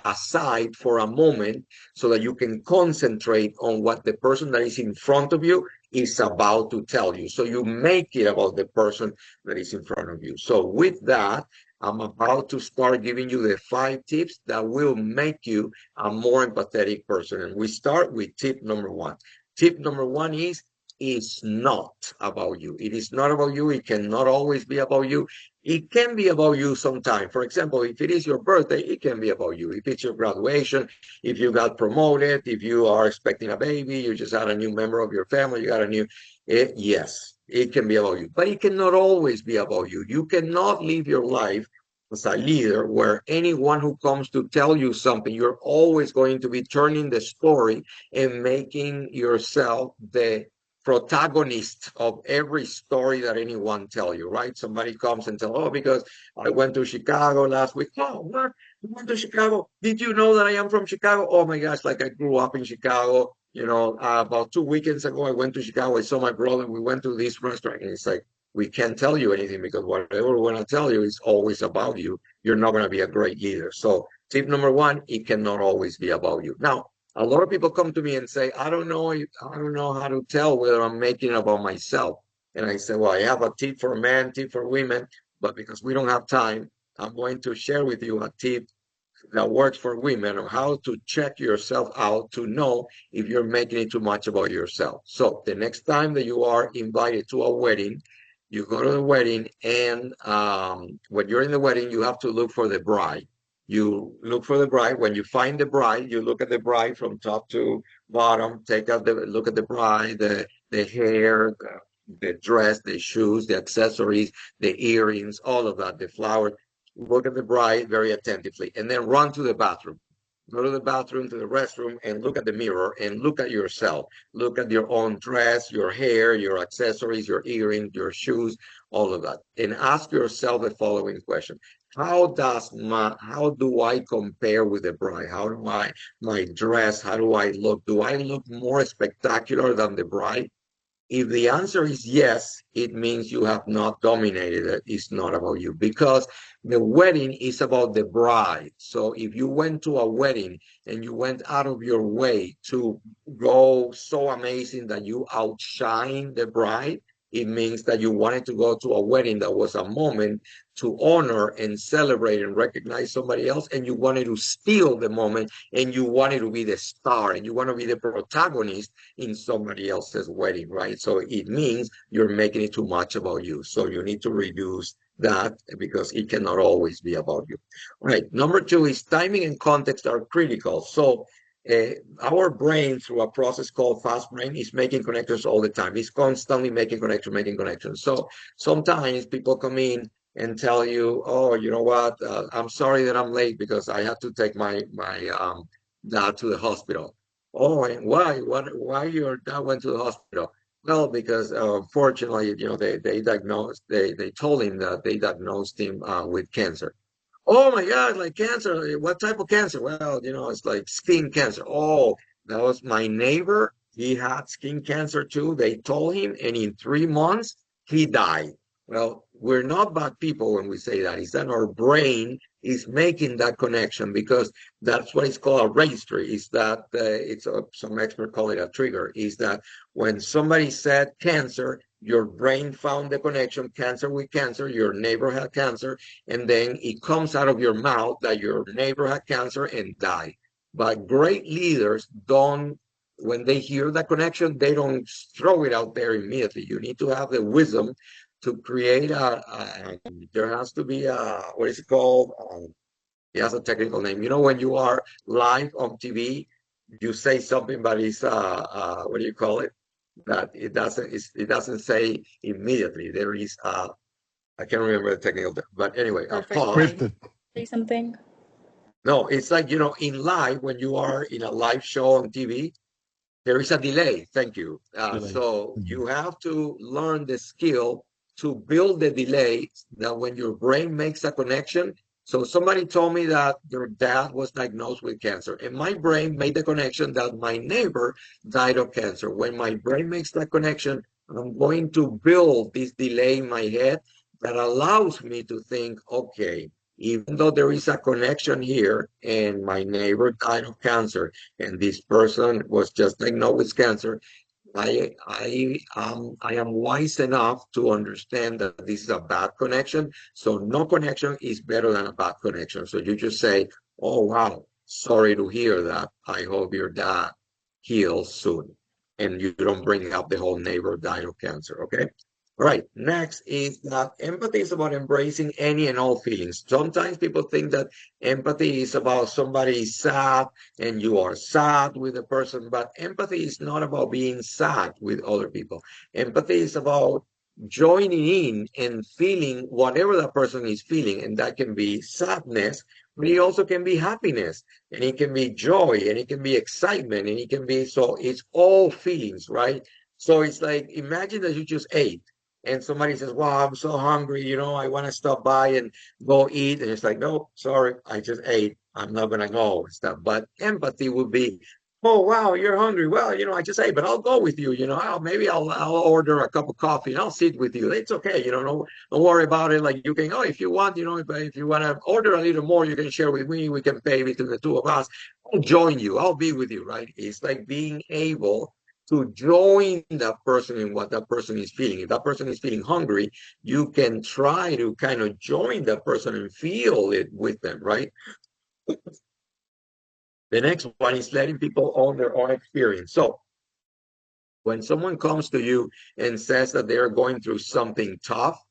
aside for a moment so that you can concentrate on what the person that is in front of you is about to tell you. So you make it about the person that is in front of you. So with that, I'm about to start giving you the 5 tips that will make you a more empathetic person. And we start with tip number 1. Tip number 1 is it's not about you. It is not about you. It cannot always be about you. It can be about you sometime. For example, if it is your birthday, it can be about you. If it's your graduation, if you got promoted, if you are expecting a baby, you just had a new member of your family, you got a new, yes, it can be about you. But it cannot always be about you. You cannot live your life as a leader where anyone who comes to tell you something, you're always going to be turning the story and making yourself the protagonist of every story that anyone tell you, right? Somebody comes and tell, oh, because I went to Chicago last week. Oh, what? You went to Chicago? Did you know that I am from Chicago? Oh my gosh, like I grew up in Chicago. About 2 weekends ago, I went to Chicago. I saw my brother. We went to this restaurant, and it's like we can't tell you anything because whatever we want to tell you is always about you. You're not going to be a great leader. So tip number 1, it cannot always be about you. Now, a lot of people come to me and say, I don't know how to tell whether I'm making it about myself. And I say, well, I have a tip for men, tip for women, but because we don't have time, I'm going to share with you a tip that works for women on how to check yourself out to know if you're making it too much about yourself. So the next time that you are invited to a wedding, you go to the wedding, and when you're in the wedding, you have to look for the bride. You look for the bride. When you find the bride, you look at the bride from top to bottom. Look at the bride, the hair, the dress, the shoes, the accessories, the earrings, all of that, the flowers. Look at the bride very attentively, and then run to the bathroom. Go to the bathroom, to the restroom, and look at the mirror and look at yourself. Look at your own dress, your hair, your accessories, your earrings, your shoes, all of that. And ask yourself the following question. How do I compare with the bride? My dress, how do I look? Do I look more spectacular than the bride? If the answer is yes, it means you have not dominated it. It's not about you because the wedding is about the bride. So if you went to a wedding and you went out of your way to go so amazing that you outshine the bride, It means that you wanted to go to a wedding that was a moment to honor and celebrate and recognize somebody else, and you wanted to steal the moment, and you wanted to be the star, and you want to be the protagonist in somebody else's wedding, right? So it means you're making it too much about you. So you need to reduce that because it cannot always be about you. All right. Number two is timing and context are critical. So uh, our brain, through a process called fast brain, is making connections all the time. It's constantly making connections, making connections. So sometimes people come in and tell you, "Oh, you know what? I'm sorry that I'm late because I had to take my dad to the hospital." Oh, and why? Why your dad went to the hospital? Well, because fortunately, they told him that they diagnosed him with cancer. Oh my God, like cancer. What type of cancer? Well, it's like skin cancer. Oh, that was my neighbor. He had skin cancer too. They told him, and in 3 months, he died. Well, we're not bad people when we say that. It's that our brain is making that connection because that's what it's called a registry. Is that some expert call it a trigger. Is that when somebody said cancer, your brain found the connection, cancer with cancer, your neighbor had cancer, and then it comes out of your mouth that your neighbor had cancer and died. But great leaders don't, when they hear that connection, they don't throw it out there immediately. You need to have the wisdom to create there has to be what is it called? It has a technical name. When you are live on TV, you say something, but it's, what do you call it? That it doesn't say immediately. There is I can't remember the technical term, but anyway, a Perfect pause. time. Say something. No, it's like, in live, when you are in a live show on TV, there is a delay. Thank you. Delay. So you have to learn the skill to build the delay that when your brain makes a connection. So somebody told me that their dad was diagnosed with cancer, and my brain made the connection that my neighbor died of cancer. When my brain makes that connection, I'm going to build this delay in my head that allows me to think, okay, even though there is a connection here and my neighbor died of cancer, and this person was just diagnosed with cancer, I am wise enough to understand that this is a bad connection. So no connection is better than a bad connection. So you just say, "Oh wow, sorry to hear that. I hope your dad heals soon," and you don't bring up the whole neighbor died of cancer. Okay. All right. Next is that empathy is about embracing any and all feelings. Sometimes people think that empathy is about somebody sad and you are sad with the person, but empathy is not about being sad with other people. Empathy is about joining in and feeling whatever that person is feeling, and that can be sadness, but it also can be happiness, and it can be joy, and it can be excitement, and it can be, so it's all feelings, right? So it's like, imagine that you just ate and somebody says, "Wow, I'm so hungry, I want to stop by and go eat." And it's like, "No, sorry, I just ate. I'm not gonna go," and stuff. But empathy would be, "Oh wow, you're hungry. Well, I just ate, but I'll go with you. Maybe I'll order a cup of coffee and I'll sit with you. It's okay. Don't worry about it. Like, you can, oh, if you want, if you want to order a little more, you can share with me. We can pay between the two of us. I'll join you. I'll be with you." Right? It's like being able to join that person in what that person is feeling. If that person is feeling hungry, you can try to kind of join that person and feel it with them, right? The next one is letting people own their own experience. So when someone comes to you and says that they're going through something tough,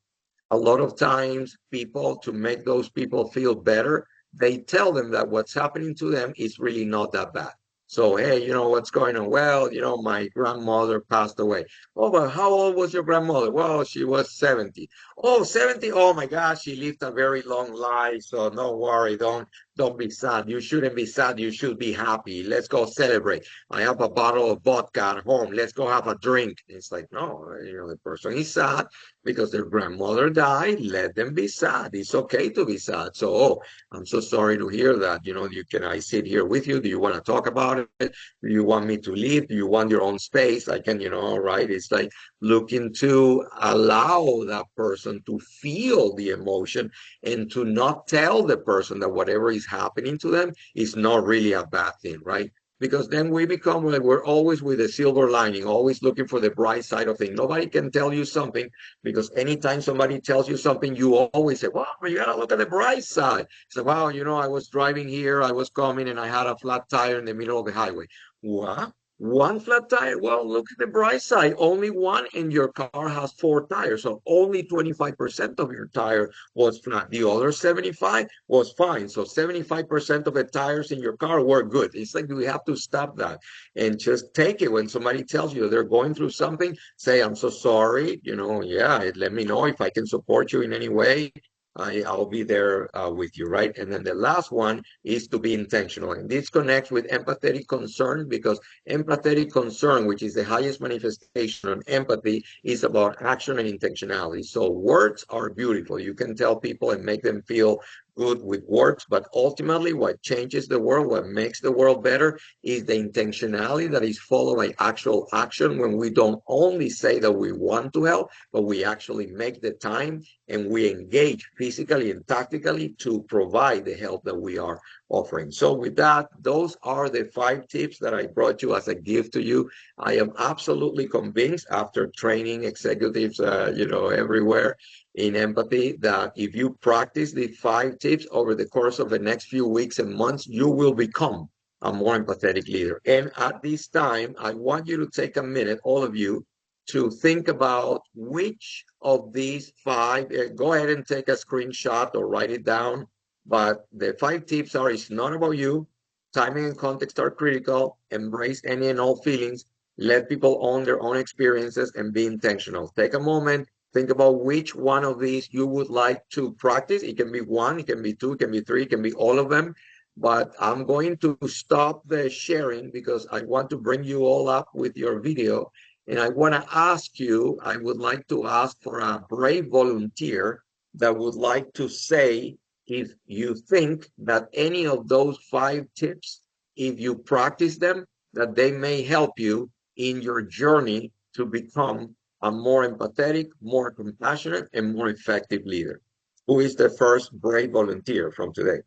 a lot of times people, to make those people feel better, they tell them that what's happening to them is really not that bad. So, hey, what's going on? Well, my grandmother passed away. Oh, but how old was your grandmother? Well, she was 70. Oh, 70. Oh my gosh, she lived a very long life. So don't worry, don't be sad. You shouldn't be sad. You should be happy. Let's go celebrate. I have a bottle of vodka at home. Let's go have a drink. It's like, no, the person is sad because their grandmother died. Let them be sad. It's okay to be sad. So, oh, I'm so sorry to hear that. Can I sit here with you? Do you want to talk about it? Do you want me to leave? Do you want your own space? I can, right? It's like looking to allow that person to feel the emotion and to not tell the person that whatever is happening to them is not really a bad thing, right? because then we become like we're always with a silver lining, always looking for the bright side of things. Nobody can tell you something because anytime somebody tells you something, you always say, well, you gotta look at the bright side. So, wow, I was driving here, I was coming and I had a flat tire in the middle of the highway. What? One flat tire? Well, look at the bright side. Only one, and your car has four tires. So only 25% of your tire was flat. The other 75 was fine. So 75% of the tires in your car were good. It's like we have to stop that and just take it. When somebody tells you they're going through something, say, I'm so sorry. Yeah, let me know if I can support you in any way. I'll be there with you, right? And then the last one is to be intentional. And this connects with empathetic concern, because empathetic concern, which is the highest manifestation of empathy, is about action and intentionality. So words are beautiful. You can tell people and make them feel good with words, but ultimately what changes the world, what makes the world better, is the intentionality that is followed by actual action, when we don't only say that we want to help, but we actually make the time and we engage physically and tactically to provide the help that we are offering. So with that, those are the 5 tips that I brought you as a gift to you. I am absolutely convinced, after training executives, everywhere in empathy, that if you practice the 5 tips over the course of the next few weeks and months, you will become a more empathetic leader. And at this time, I want you to take a minute, all of you, to think about which of these 5, go ahead and take a screenshot or write it down. But the 5 tips are: it's not about you. Timing and context are critical. Embrace any and all feelings. Let people own their own experiences and be intentional. Take a moment. Think about which one of these you would like to practice. It can be 1, it can be 2, it can be 3, it can be all of them. But I'm going to stop the sharing because I want to bring you all up with your video. And I want to ask you, I would like to ask for a brave volunteer that would like to say if you think that any of those 5 tips, if you practice them, that they may help you in your journey to become a more empathetic, more compassionate, and more effective leader. Who is the first brave volunteer from today?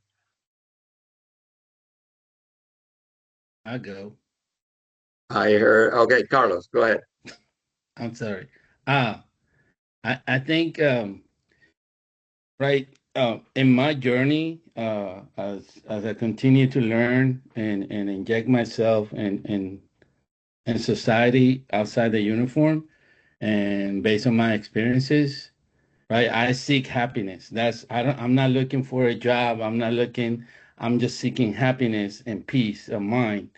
I go. I heard, okay, Carlos, go ahead. I'm sorry. I think right in my journey, as I continue to learn and inject myself in society outside the uniform, and based on my experiences, right, I seek happiness. I'm not looking for a job. I'm just seeking happiness and peace of mind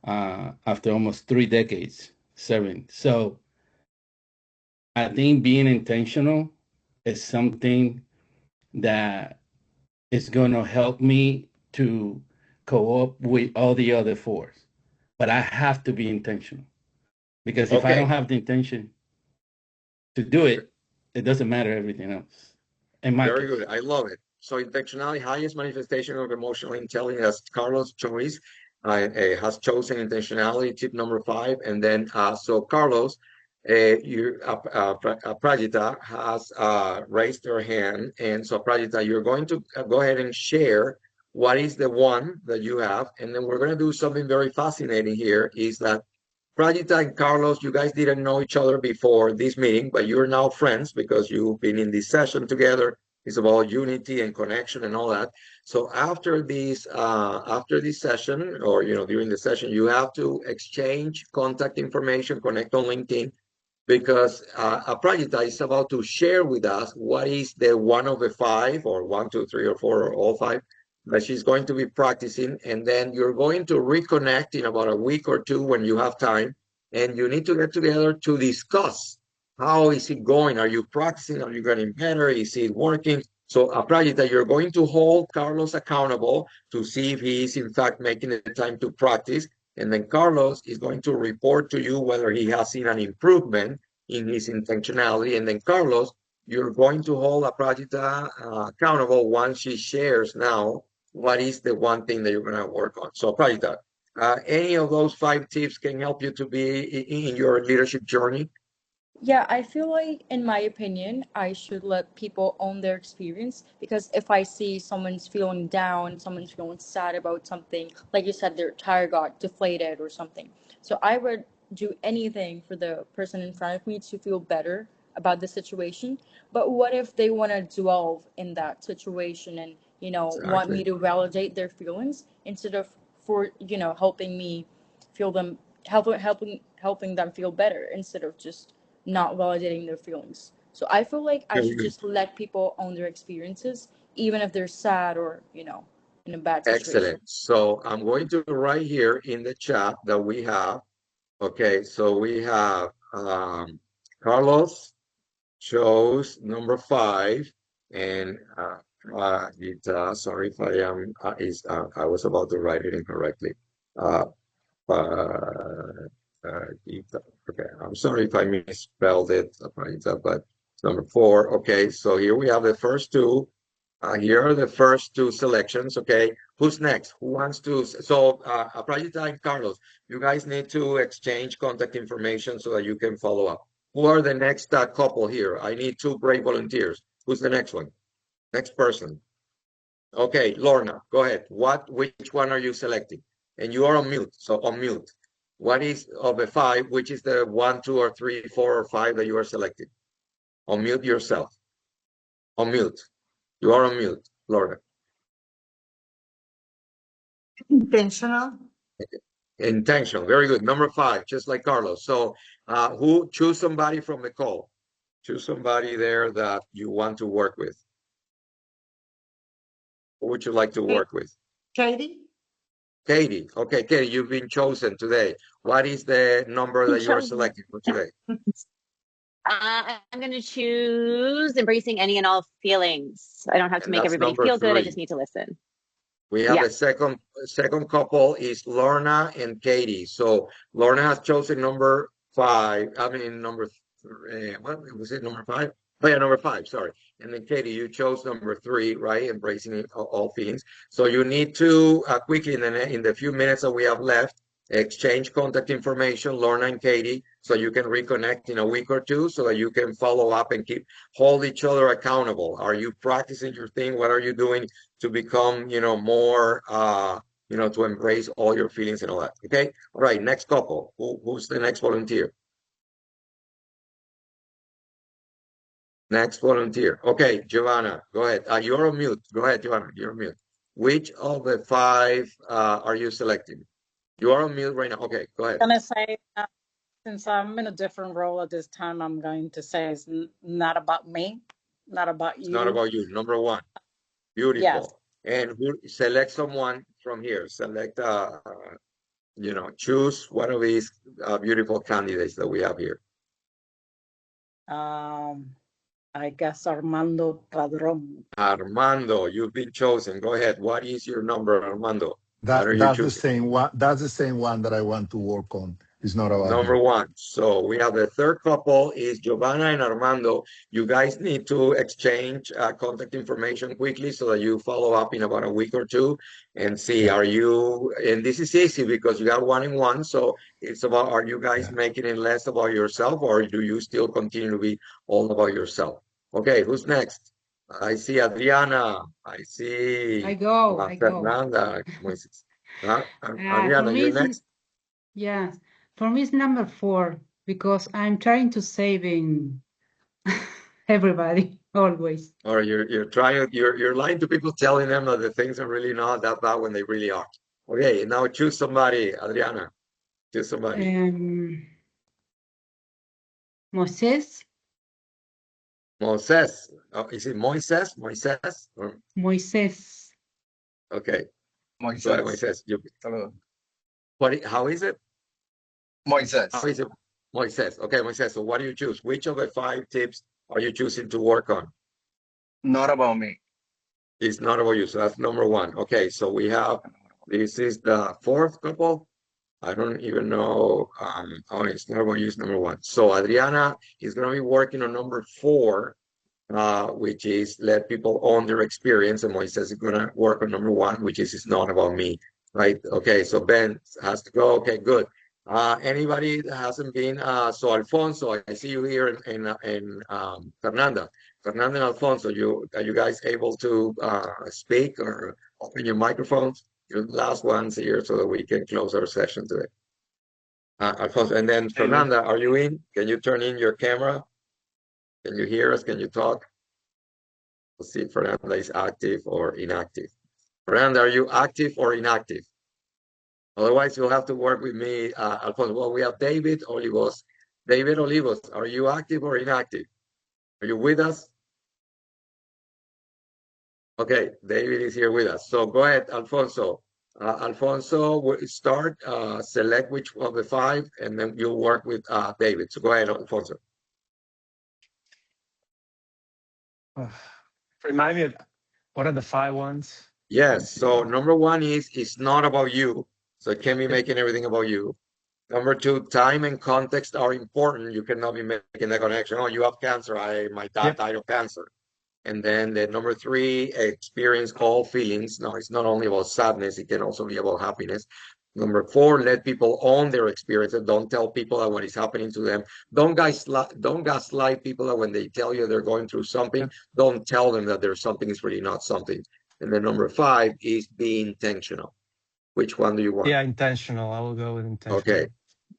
after almost 3 decades serving. So I think being intentional is something that is going to help me to co-op with all the other 4s. But I have to be intentional, because if I don't Okay, have the intention to do it, it doesn't matter everything else. In my very case. good. I love it. So intentionality, highest manifestation of emotional intelligence. Carlos choice has chosen intentionality, tip number 5. And then, so Carlos, Prajita has raised her hand. And so Prajita, you're going to go ahead and share what is the one that you have. And then we're going to do something very fascinating here, is that Pradita and Carlos, you guys didn't know each other before this meeting, but you're now friends because you've been in this session together. It's about unity and connection and all that. So after this session, or during the session, you have to exchange contact information, connect on LinkedIn, because Aprajita is about to share with us what is the one of the 5, or 1, 2, 3, or 4, or all 5 that she's going to be practicing. And then you're going to reconnect in about a week or 2 when you have time. And you need to get together to discuss how is it going? Are you practicing? Are you getting better? Is it working? So Aprajita, you're going to hold Carlos accountable to see if he is in fact making the time to practice. And then Carlos is going to report to you whether he has seen an improvement in his intentionality. And then Carlos, you're going to hold Aprajita accountable once she shares now what is the one thing that you're going to work on. So Aprajita, any of those 5 tips can help you to be in your leadership journey? Yeah, I feel like, in my opinion, I should let people own their experience because if I see someone's feeling down, someone's feeling sad about something, like you said, their tire got deflated or something. So I would do anything for the person in front of me to feel better about the situation. But what if they want to dwell in that situation and, want me Exactly. to validate their feelings instead of helping me feel them, helping them feel better instead of just not validating their feelings. So I feel like I Very should good. just let people own their experiences, even if they're sad or, in a bad situation. Excellent. So I'm going to write here in the chat that we have. Okay, so we have Carlos chose number 5, and sorry if I am I was about to write it incorrectly. Uh, okay, I'm sorry if I misspelled it, but it's number 4. Okay, so here we have the first two. Here are the first two selections. Okay, who's next? Who wants to? So, Aprayita and Carlos, you guys need to exchange contact information so that you can follow up. Who are the next couple here? I need 2 brave volunteers. Who's the next one? Next person. Okay, Lorna, go ahead. Which one are you selecting? And you are on mute, so on mute. What is of the 5? Which is the 1, 2, or 3, 4, or 5 that you are selecting? Unmute yourself. On mute. You are on mute, Lorna. Intentional. Intentional. Very good. Number 5, just like Carlos. So, who choose somebody from the call? Choose somebody there that you want to work with. Who would you like to work with? Katie? Katie. Okay, Katie, you've been chosen today. What is the number that you are Chosen. selecting for today? I'm going to choose embracing any and all feelings. I don't have to And make that's everybody number feel good. I just 3. need to listen. We have Yeah. the second couple is Lorna and Katie. So Lorna has chosen number 5. I mean number what was it, number 5? Oh yeah, number 5. Sorry. And then Katie, you chose number 3, right? Embracing all feelings. So you need to quickly in the few minutes that we have left, exchange contact information, Lorna and Katie, so you can reconnect in a week or two, so that you can follow up and hold each other accountable. Are you practicing your thing? What are you doing to become, more, to embrace all your feelings and all that? Okay. All right. Next couple. Who's the next volunteer? Next volunteer. Okay, Giovanna, go ahead. You're on mute. Go ahead, Giovanna. You're on mute. Which of the 5 are you selecting? You are on mute right now. Okay, go ahead. I'm gonna say, since I'm in a different role at this time, I'm going to say it's not about me, not about It's not you. about you. Number 1. Yes. Beautiful. And select someone from here. Select, choose one of these beautiful candidates that we have here. I guess Armando Padron. Armando, you've been chosen. Go ahead. What is your number, Armando? What That are you that's the choosing? same one. That's the same one that I want to work on. It's not about Number me. 1. So we have the third couple is Giovanna and Armando. You guys need to exchange contact information quickly so that you follow up in about a week or two and see, Yeah, and this is easy because you have 1 in 1. So it's about, are you guys yeah. making it less about yourself, or do you still continue to be all about yourself? Okay, who's next? I see Adriana. I see I go. Fernanda. Moises. For Adriana, me, you're next? yeah, for me it's number 4 because I'm trying to saving everybody always. Or you're lying to people, telling them that the things are really not that bad when they really are. Okay, now choose somebody, Adriana. Choose somebody. Um, Moisés, Moses. Oh, is it Moises? Moises? Moisés, Okay, go ahead, Moisés. Moises. Saludos. How is it? How Moisés. is it? Moises. Okay, Moises. So what do you choose? Which of the 5 tips are you choosing to work on? Not about me. It's not about you. So that's number 1. Okay, so this is the 4th couple. I don't even know. Oh, it's not about you, it's number 1. So Adriana is going to be working on number 4, which is let people own their experience. And Moises is going to work on number 1, which is it's not about me, right? Okay, so Ben has to go. Okay, good. Anybody that hasn't been, so Alfonso, I see you here in Fernanda. Fernanda and Alfonso, are you guys able to speak or open your microphones? You're the last ones here so that we can close our session today. Alfonso, and then Fernanda, are you in? Can you turn in your camera? Can you hear us? Can you talk? Let's see if Fernanda is active or inactive. Fernanda, are you active or inactive? Otherwise, you'll have to work with me, Alfonso. Well, we have David Olivos. David Olivos, are you active or inactive? Are you with us? Okay, David is here with us. So go ahead, Alfonso. Alfonso, start, select which of the five, and then you'll work with David. So go ahead, Alfonso. Remind me of what are the five ones? Yes, so number one is it's not about you. So it can't be making everything about you. Number two, time and context are important. You cannot be making that connection. Oh, you have cancer. My dad died of cancer. And then the number three, experience all feelings. No, it's not only about sadness, it can also be about happiness. Number four, let people own their experiences. Don't tell people that what is happening to them. Don't gaslight people that when they tell you they're going through something, don't tell them that there's something is really not something. And then number five is be intentional. Which one do you want? Yeah, intentional. I will go with intentional. Okay,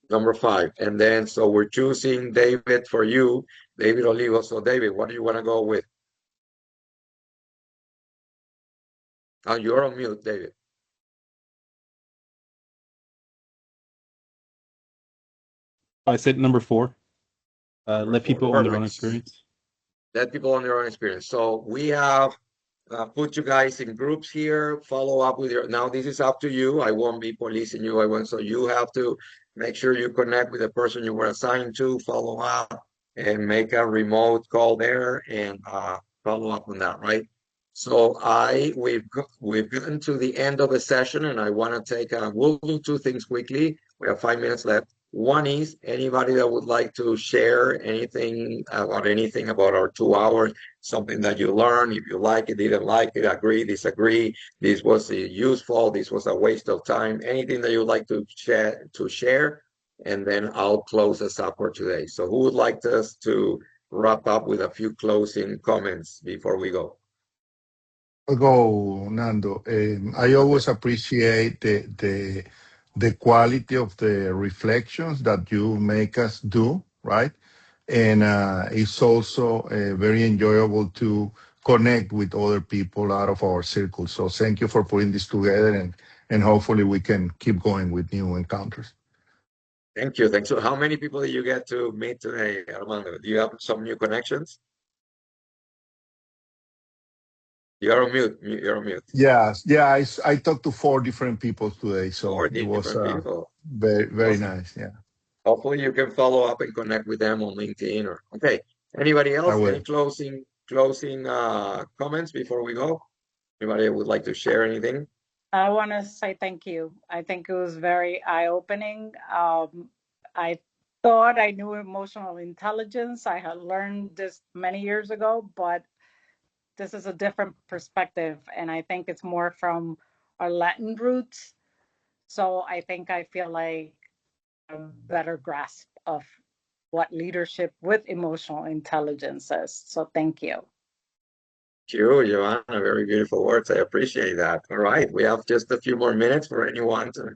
number five. And then, so we're choosing David for you, David Olivo. So David, what do you want to go with? You're on mute, David. I said number four. Let people own their own experience. Let people own their own experience. So we have put you guys in groups here, follow up with now this is up to you. I won't be policing you. So you have to make sure you connect with the person you were assigned to, follow up and make a remote call there and follow up on that, right? So we've gotten to the end of the session and I want to take, we'll do two things quickly. We have 5 minutes left. One is anybody that would like to share anything about our 2 hours, something that you learned, if you like it, didn't like it, agree, disagree, this was useful, this was a waste of time, anything that you'd like to share, and then I'll close us up for today. So who would like us to wrap up with a few closing comments before we go? I'll go, Nando. I always appreciate the quality of the reflections that you make us do, right? And it's also very enjoyable to connect with other people out of our circle. So thank you for putting this together, and hopefully we can keep going with new encounters. Thank you. Thanks. So how many people did you get to meet today, Armando? Do you have some new connections? You're on mute. You're on mute. Yes, yeah. I talked to 4 different people today, so 4 it was different people. very Awesome. nice. Yeah. Hopefully you can follow up and connect with them on LinkedIn or okay. Anybody I else? will. Any closing comments before we go? Anybody would like to share anything? I want to say thank you. I think it was very eye-opening. I thought I knew emotional intelligence. I had learned this many years ago, but this is a different perspective, and I think it's more from our Latin roots. So I think I feel like a better grasp of what leadership with emotional intelligence is. So thank you. You, Joanna, very beautiful words. I appreciate that. All right, we have just a few more minutes for anyone to,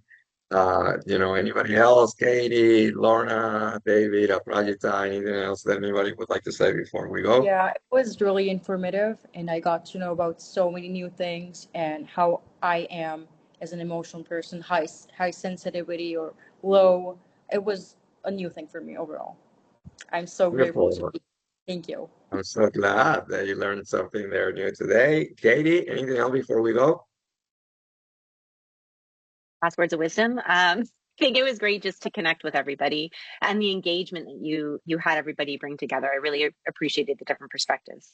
anybody else, Katie, Lorna, David, Aprajita, anything else that anybody would like to say before we go? Yeah, it was really informative, and I got to know about so many new things and how I am as an emotional person, high sensitivity or low. It was a new thing for me overall. I'm so grateful to Beautiful. be. Thank you. I'm so glad that you learned something there new today. Katie, anything else before we go? Last words of wisdom. I think it was great just to connect with everybody and the engagement that you had everybody bring together. I really appreciated the different perspectives.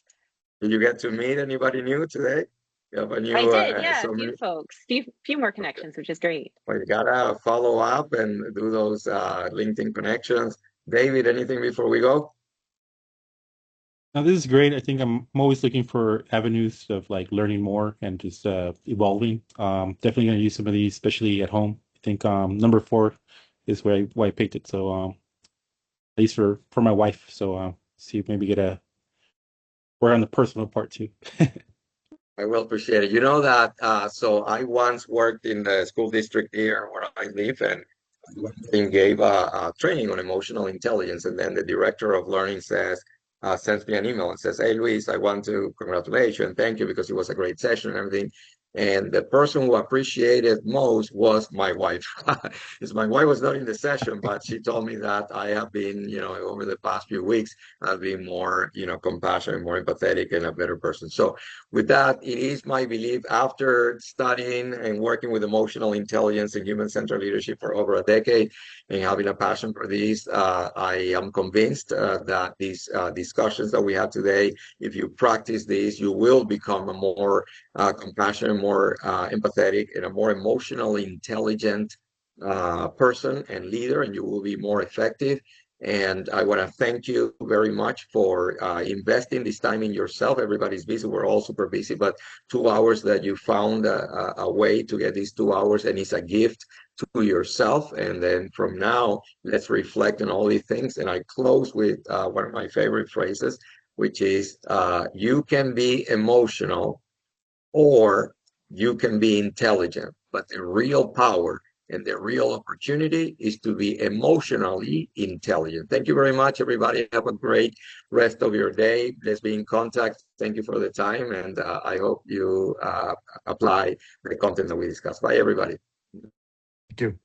Did you get to meet anybody new today? You have a new, I did, yeah, so a few many. folks, few more connections, which is great. Well, you gotta follow up and do those LinkedIn connections. David, anything before we go? Now, this is great. I think I'm always looking for avenues of like learning more and just evolving. Definitely going to use some of these, especially at home. I think number 4 is why I picked it. So at least for my wife. So see if maybe get a work on the personal part too. I will appreciate it. You know that, so I once worked in the school district here where I live, and gave a training on emotional intelligence. And then the director of learning sends me an email and says, "Hey, Luis, I want to congratulate you and thank you because it was a great session and everything." And the person who appreciated most was my wife. Because my wife was not in the session, but she told me that I have been, over the past few weeks, I've been more, compassionate, more empathetic, and a better person. So with that, it is my belief after studying and working with emotional intelligence and human-centered leadership for over a decade and having a passion for this, I am convinced that these discussions that we have today, if you practice these, you will become a more compassionate, more empathetic, and a more emotionally intelligent person and leader, and you will be more effective. And I want to thank you very much for investing this time in yourself. Everybody's busy. We're all super busy, but 2 hours that you found a way to get these 2 hours, and it's a gift to yourself. And then from now, let's reflect on all these things. And I close with one of my favorite phrases, which is you can be emotional or you can be intelligent, but the real power and the real opportunity is to be emotionally intelligent. Thank you very much, everybody. Have a great rest of your day. Let's be in contact. Thank you for the time, and I hope you apply the content that we discussed. Bye, everybody. Thank you.